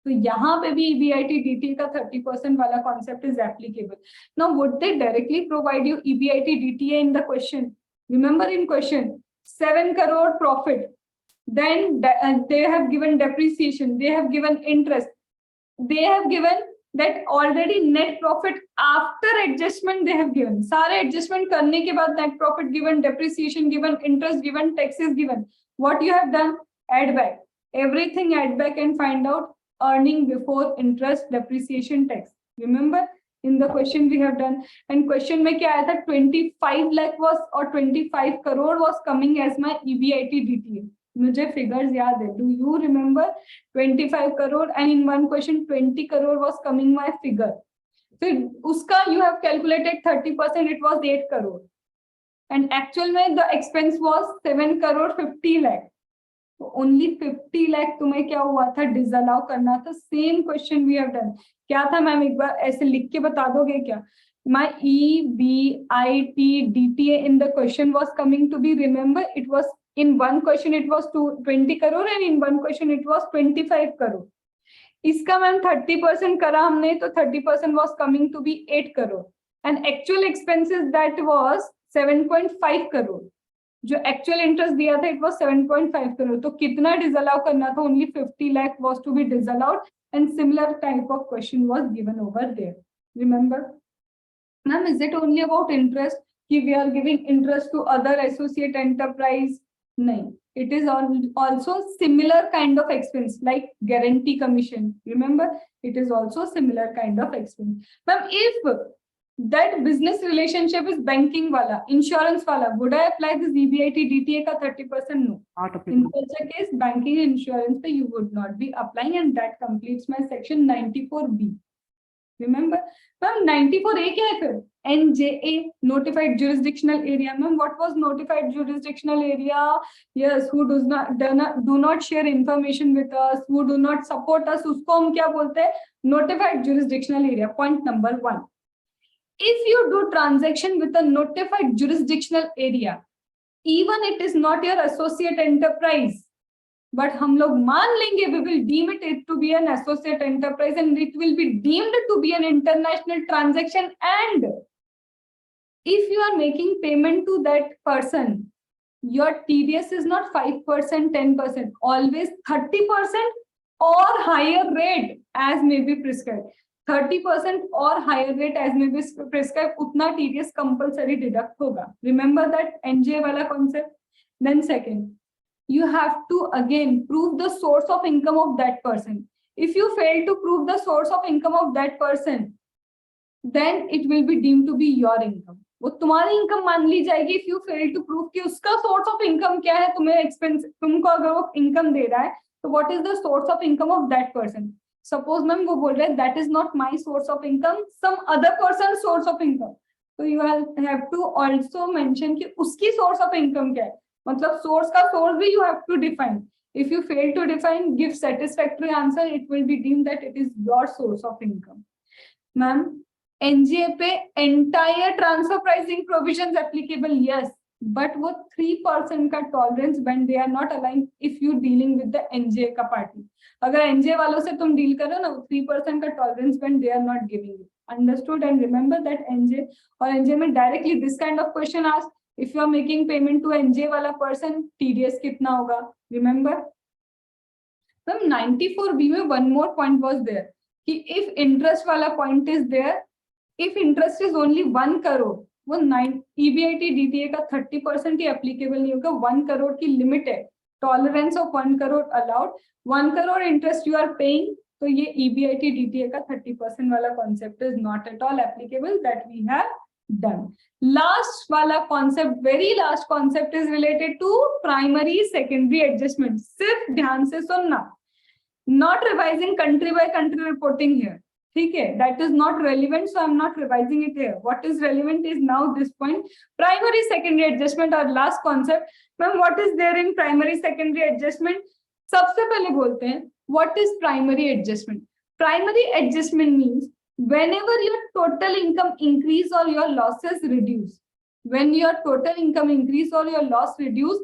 तो यहाँ पे भी EBIT DTA का 30% वाला concept is applicable. Now, would they directly provide you EBIT DTA in the question? Remember in question, 7 crore profit. Then they have given depreciation, they have given interest, they have given that already net profit after adjustment they have given. सारे adjustment करने के बाद net profit given, depreciation given, interest given, taxes given. What you have done? Add back. Everything add back and find out earning before interest, depreciation, tax. Remember in the question we have done. And question में क्या आया था? 25 lakh was or 25 crore was coming as my EBIT DTA. मुझे figures याद है. Do you remember 25 crore and in one question 20 crore was coming my figure. So उसका you have calculated 30%, it was 8 crore. And actual में the expense was 7 crore 50 lakh. So only 50 lakh तुम्हें क्या हुआ था? Disallow करना था. Same question we have done. क्या था मैम? एक बार ऐसे लिख के बता दोगे क्या? My EBIT DTA in the question was coming to be, remember, it was in one question it was 20 crore and in one question it was 25 crore. इसका मैम 30% करा हमने, तो 30% was coming to be 8 crore and actual expenses that was 7.5 crore. जो actual interest दिया था it was 7.5 crore. तो कितना disallow करना था? Only 50 lakh was to be disallowed and similar type of question was given over there. Remember? Ma'am, is it only about interest? Ki we are giving interest to other associate enterprise? No, it is also similar kind of expense like guarantee commission. Remember, it is also similar kind of expense. Ma'am, if that business relationship is banking wala, insurance wala, would I apply this EBIT DTA ka 30%? No. Not In applicable. such a case, banking and insurance pe you would not be applying, and that completes my section 94B. Remember, ma'am, 94A क्या है फिर? NJA, notified jurisdictional area. Ma'am, what was notified jurisdictional area? Yes, who do not share information with us, who do not support us, उसको हम क्या बोलते हैं? Notified jurisdictional area. Point number 1. If you do transaction with a notified jurisdictional area, even it is not your associate enterprise, but हम लोग मान लेंगे, we will deem it to be an associate enterprise and it will be deemed to be an international transaction. And if you are making payment to that person, your TDS is not 5%, 10%, always 30% or higher rate as may be prescribed. 30% or higher rate as may be prescribed, utna TDS compulsory deduct hoga. Remember that NJ wala concept. Then second, you have to again prove the source of income of that person. If you fail to prove the source of income of that person, then it will be deemed to be your income. वो तुम्हारी income मान ली जाएगी if you fail to prove कि उसका source of income क्या है, तुम्हें expense, तुमको अगर वो income दे रहा है, तो what is the source of income of that person? Suppose ma'am वो बोल रहे हैं that is not my source of income, some other person's source of income. So you have to also mention कि उसकी source of income क्या है. मतलब source का source भी you have to define. If you fail to define, give satisfactory answer, it will be deemed that it is your source of income. Ma'am, NGA पे entire transfer pricing provisions applicable, yes, but वो 3% का tolerance band they are not allowing if you dealing with the NGA का party. अगर NGA वालों से तुम deal करो ना, 3% का tolerance band they are not giving you. Understood? And remember that NGA और NGA में directly this kind of question asked, if you are making payment to NGA वाला person, TDS कितना होगा? Remember? From 94B में one more point was there कि if interest वाला point is there, if interest is only 1 crore, वो EBIT DTA का 30% ही applicable नहीं होगा. 1 crore की limit है, tolerance of 1 crore allowed. 1 crore interest you are paying, तो ये EBIT DTA का 30% वाला concept is not at all applicable. That we have done. Last वाला concept, very last concept is related to primary secondary adjustment. सिर्फ ध्यान से सुनना. Not revising country by country reporting here. ठीक है, that is not relevant, so I'm not revising it here. What is relevant is now this point, primary secondary adjustment, और last concept. Ma'am, what is there in primary secondary adjustment? सबसे पहले बोलते हैं what is primary adjustment. Primary adjustment means whenever your total income increase or your losses reduce. When your total income increase or your loss reduce,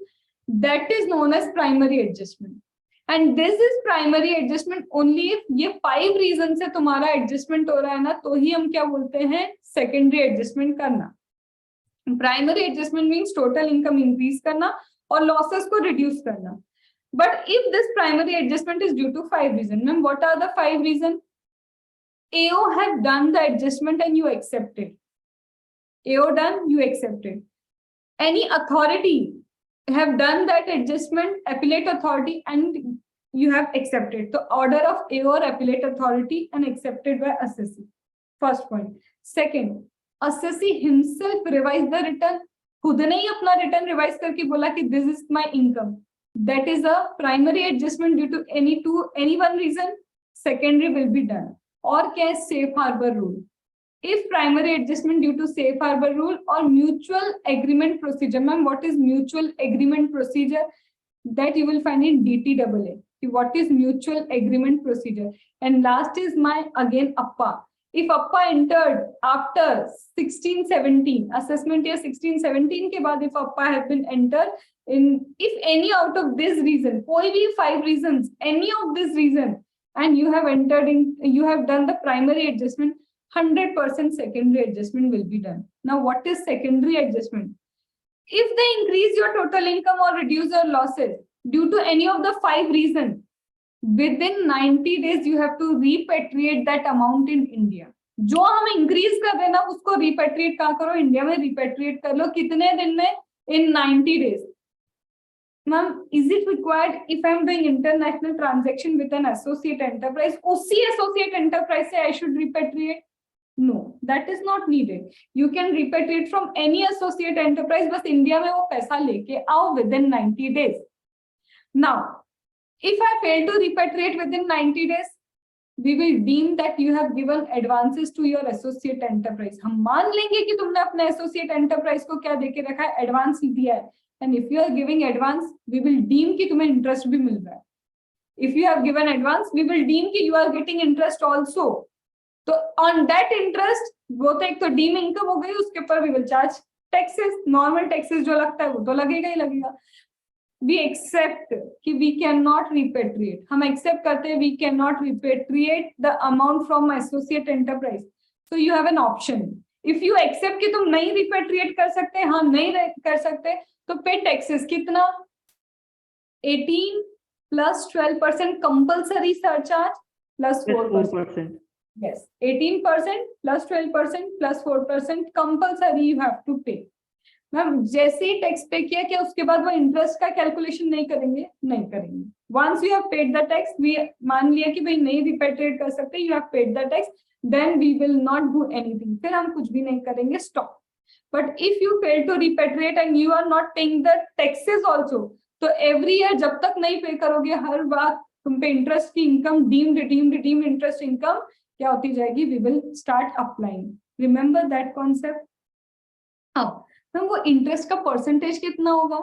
that is known as primary adjustment. And this is primary adjustment only if ये 5 reasons से तुम्हारा adjustment हो रहा है ना, तो ही हम क्या बोलते हैं, secondary adjustment करना. Primary adjustment means total income increase करना और losses को reduce करना. But if this primary adjustment is due to 5 reasons, ma'am, what are the 5 reasons? AO have done the adjustment and you accepted. AO done, you accepted. Any authority have done that adjustment, appellate authority, and you have accepted. So order of AO or appellate authority and accepted by assessee. First point. Second, assessee himself revised the return. खुद ने ही अपना return revise करके बोला कि this is my income. That is a primary adjustment due to any one reason. Secondary will be done. और क्या है, safe harbor rule. If primary adjustment due to safe harbor rule or mutual agreement procedure. Ma'am, what is mutual agreement procedure? That you will find in DTAA. What is mutual agreement procedure? And last is my again APPA. If APPA entered after 16-17, assessment year 16-17 के बाद, if APPA have been entered in, if any out of this reason, कोई भी 5 reasons, any of this reason, and you have entered in, you have done the primary adjustment, 100% secondary adjustment will be done. Now, what is secondary adjustment? If they increase your total income or reduce your losses due to any of the 5 reasons, within 90 days you have to repatriate that amount in India. जो हम increase कर देना उसको repatriate कहाँ करो, India में repatriate कर लो. कितने दिन में? In 90 days. Ma'am, is it required if I am doing international transaction with an associate enterprise, उसी associate enterprise से I should repatriate? No, that is not needed. You can repatriate from any associate enterprise, बस India में वो पैसा लेके आओ within 90 days. Now, if I fail to repatriate within 90 days, we will deem that you have given advances to your associate enterprise. हम मान लेंगे कि तुमने अपने associate enterprise को क्या देके रखा है, advance दिया है. And if you are giving advance, we will deem कि तुम्हें interest भी मिल रहा है. If you have given advance, we will deem कि you are getting interest also. तो on that interest, वो तो एक तो deem income हो गई, उसके ऊपर we will charge taxes, normal taxes जो लगता है वो तो लगेगा ही लगेगा. We accept कि we cannot repatriate. हम accept करते हैं we cannot repatriate the amount from associate enterprise. So you have an option. If you accept कि तुम नहीं repatriate कर सकते, हाँ नहीं कर सकते, तो pay taxes कितना? 18 plus 12% compulsory surcharge plus 4%. Yes, 18% plus 12% plus 4% compulsory you have to pay. Ma'am जैसे ही टैक्स पे किया क्या उसके बाद वो इंटरेस्ट का कैलकुलेशन नहीं करेंगे. Once you have paid the tax, we मान लिया कि भाई नहीं रिपेट्रिएट कर सकते, you have paid the tax, then we will not do anything, फिर हम कुछ भी नहीं करेंगे, stop. But if you fail to repatriate and you are not paying the taxes also, तो एवरी ईयर जब तक नहीं पे करोगे, हर बार तुम पे इंटरेस्ट की इनकम डीम्ड इंटरेस्ट इनकम क्या होती जाएगी, we will start applying. Remember that concept. अब वो इंटरेस्ट का परसेंटेज कितना होगा?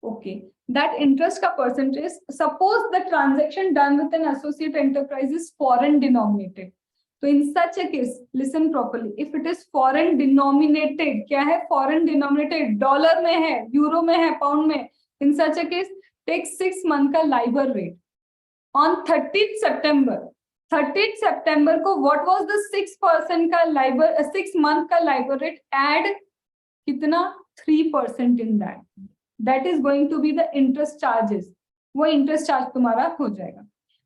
ओके, दैट इंटरेस्ट का percentage, suppose the transaction done with an associate enterprise is foreign denominated. तो in such a case, listen properly, if it is foreign denominated, क्या है foreign denominated, dollar में है, euro में है, पाउंड में, इन such a case take 6 month का Liber rate. On 30th September को व्हाट वाज द 6% का लाइबर, 6 मंथ का लाइबर रेट, एड कितना? 3% in that. That is going to be the interest charges. वो interest charge तुम्हारा हो जाएगा.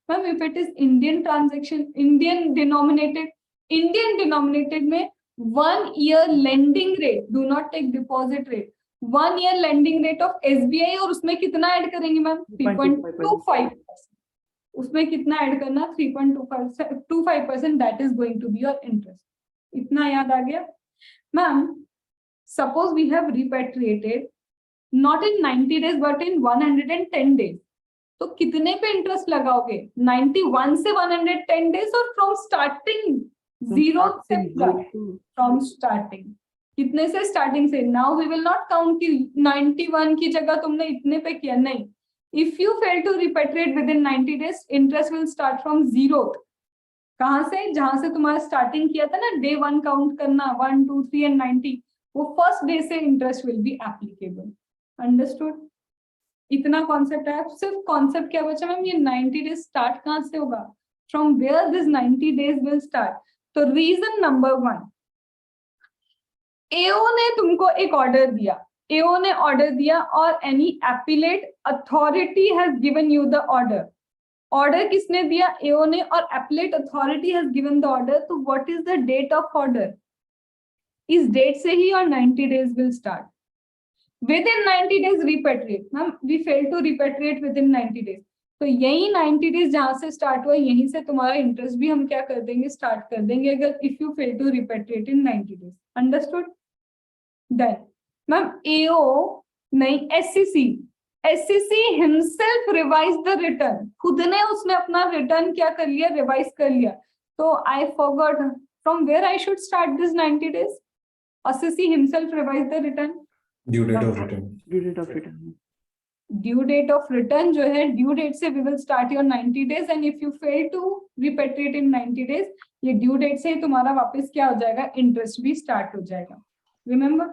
Ma'am, if it is Indian transaction, Indian denominated में 1 year lending rate, do not take deposit rate, 1 year lending rate of SBI, और उसमें कितना add करेंगे ma'am? 3.25%. उसमें कितना ऐड करना? 3.25%. That is going to be your interest. इतना याद आ गया ma'am? Suppose we have repatriated not in 90 days but in 110 days. तो कितने पे इंटरेस्ट लगाओगे? 91 से 110 डेज और फ्रॉम स्टार्टिंग जीरो से फ्रॉम स्टार्टिंग कितने से? स्टार्टिंग से. Now we will not count कि 91 की जगह तुमने इतने पे किया, नहीं. If you fail to repatriate within 90 days, interest will start from zero. कहां से? जहां से तुम्हारा स्टार्टिंग किया था ना, डे 1 काउंट करना, 1 2 3 एंड 90, वो फर्स्ट डे से interest will be applicable. Understood? इतना कॉन्सेप्ट है. सिर्फ कॉन्सेप्ट क्या बचा मैम? ये 90 डेज स्टार्ट कहां से होगा? From where this 90 days will start. तो रीजन नंबर 1, एओ ने तुमको एक ऑर्डर दिया. एओ ने ऑर्डर दिया और any appellate authority has given you the order. Order किसने दिया? एओ ने. और appellate authority has given the order. तो what is the date of order? इस डेट से ही और 90 days will start. Within 90 days repatriate. Ma'am, we fail to repatriate within 90 days. तो यही 90 डेज जहां से स्टार्ट हुआ, यहीं से तुम्हारा इंटरेस्ट भी हम क्या कर देंगे? स्टार्ट कर देंगे, अगर if you fail to repatriate in 90 days. Understood? Then ma'am AO नहीं, assessee himself revise the return. खुद ने उसने अपना रिटर्न क्या कर लिया? रिवाइज कर लिया. तो I forgot from where I should start this 90 days. SCC himself revise the return. Due date of return. Due date of return. Due date of return जो है, ड्यू डेट से we will start your 90 days and if you fail to repatriate in 90 days, ये due date से ही तुम्हारा वापस क्या हो जाएगा? इंटरेस्ट भी स्टार्ट हो जाएगा. Remember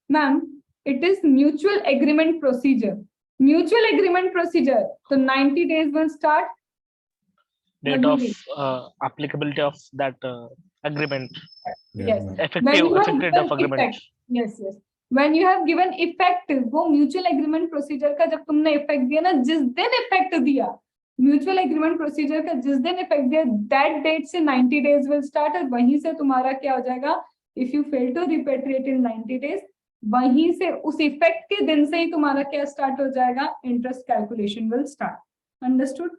ma'am, it is mutual agreement procedure. Mutual agreement procedure. तो 90 days will start date of applicability of that agreement. Yeah, Yes. ma'am. Effective date of agreement. Yes yes. When you have given effect, वो mutual agreement procedure का जब तुमने effect दिया ना, जिस दिन effect दिया म्यूचुअल एग्रीमेंट प्रोसीजर का, जिस दिन इफेक्ट दिया, दैट डेट से 90 डेज विल स्टार्ट. और वहीं से तुम्हारा क्या हो जाएगा? If you fail to repatriate in 90 days, वहीं से उस इफेक्ट के दिन से ही तुम्हारा क्या स्टार्ट हो जाएगा? Interest calculation will start. Understood?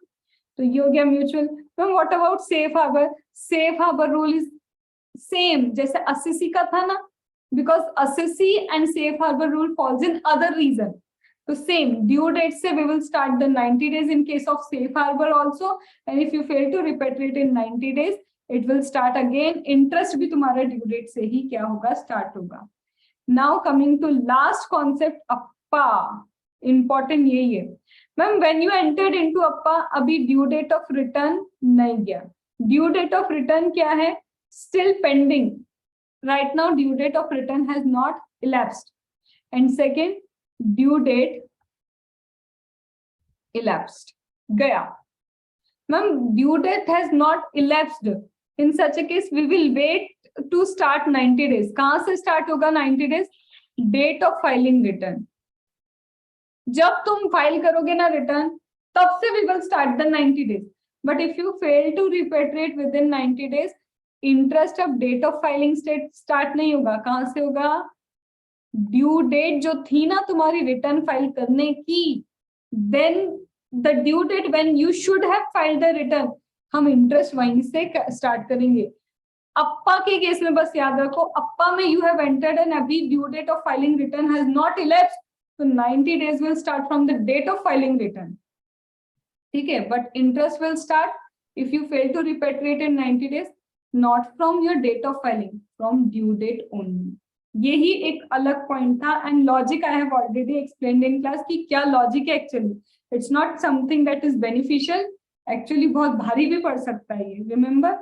तो ये हो गया म्यूचुअल. तो what about safe harbour? Safe harbour rule is same जैसे एससीसी का था ना, because SSC and safe harbor rule falls in other reason. So same due date se we will start the 90 days in case of safe harbor also, and if you fail to repatriate in 90 days, it will start again. Interest bhi tumhara due date se hi kya hoga? Start hoga. Now coming to last concept, APPA. Important यही है ma'am. when you entered into APPA, अभी due date of return नहीं गया. due date of return क्या है? Still pending. Right now due date of return has not elapsed. And second, due date elapsed. Gaya. Ma'am, due date has not elapsed. In such a case, we will wait to start 90 days. कहां से start होगा 90 days? Date of filing return. जब तुम file करोगे ना return, तब से we will start the 90 days. But if you fail to repatriate within 90 days, interest of date of filing state start नहीं होगा. कहां से होगा? ड्यू डेट जो थी ना तुम्हारी रिटर्न फाइल करने की, then the due date when you should have filed the return, हम इंटरेस्ट वहीं से स्टार्ट करेंगे. अप्पा के केस में बस याद रखो, अप्पा में यू हैव एंटर्ड एंड अभी due date of filing return has not elapsed, तो 90 days will start from the date of filing return. ठीक है? But interest will start if you fail to repatriate in 90 days, not from your date of filing, from due date only. यही एक अलग point था. And logic I have already explained in class कि क्या logic है actually. It's not something that is beneficial, actually बहुत भारी भी पड़ सकता है ये. Remember?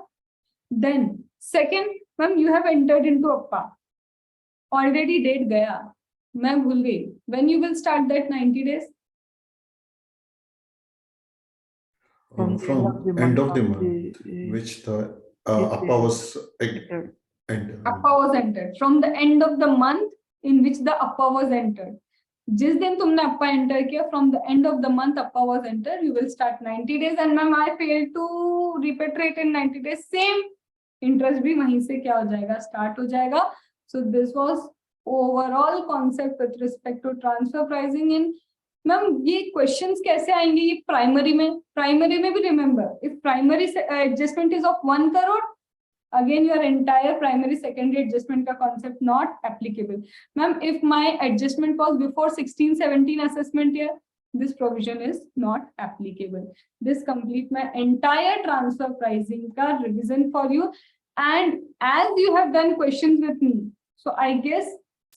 Then second ma'am, you have entered into APA, already date गया, मैं भूल गई. When you will start that 90 days? From end of the month, which the APPA was entered. APPA was entered from the end of the month in which the APPA was entered. जिस दिन तुमने APPA enter किया, from the end of the month APPA was entered, you will start 90 days. And ma'am, I failed to repatriate in 90 days. Same interest भी वहीं से क्या हो जाएगा? Start हो जाएगा. So this was overall concept with respect to transfer pricing in. Ma'am ये questions कैसे आएंगे? ये प्राइमरी में भी remember, if primary adjustment is of 1 crore, again your entire primary secondary adjustment का concept not applicable. Ma'am if my adjustment was before 16-17 assessment year, this provision is not applicable. This complete my entire transfer pricing ka revision for you. And as you have done questions with me, so I guess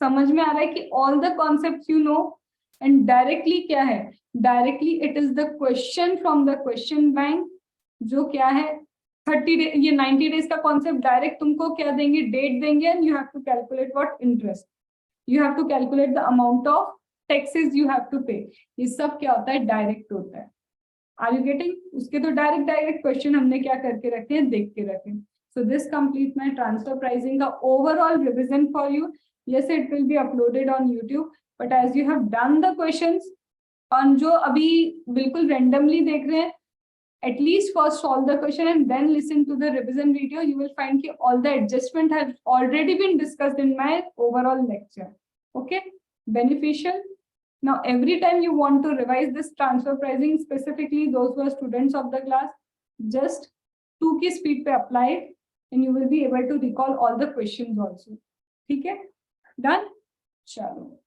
समझ में आ रहा है कि all the concepts you know. And directly क्या है? Directly it is the question from the question bank, जो क्या है 30 days, ये 90 days का concept direct तुमको क्या देंगे? Date देंगे, and you have to calculate what interest. You have to calculate the amount of taxes you have to pay. ये सब क्या होता है? Direct होता है. Are you getting? उसके तो direct question हमने क्या करके रखे हैं? देख के रखे. So this completes my transfer pricing का overall revision for you. Yes, it will be uploaded on YouTube. But as you have done the questions, और जो अभी बिल्कुल randomly देख रहे हैं, at least first solve the question and then listen to the revision video. You will find that all the adjustment have already been discussed in my overall lecture. Okay, beneficial. Now, every time you want to revise this transfer pricing, specifically those who are students of the class, just 2 की speed पे apply it, and you will be able to recall all the questions also. ठीक है? Done? चलो.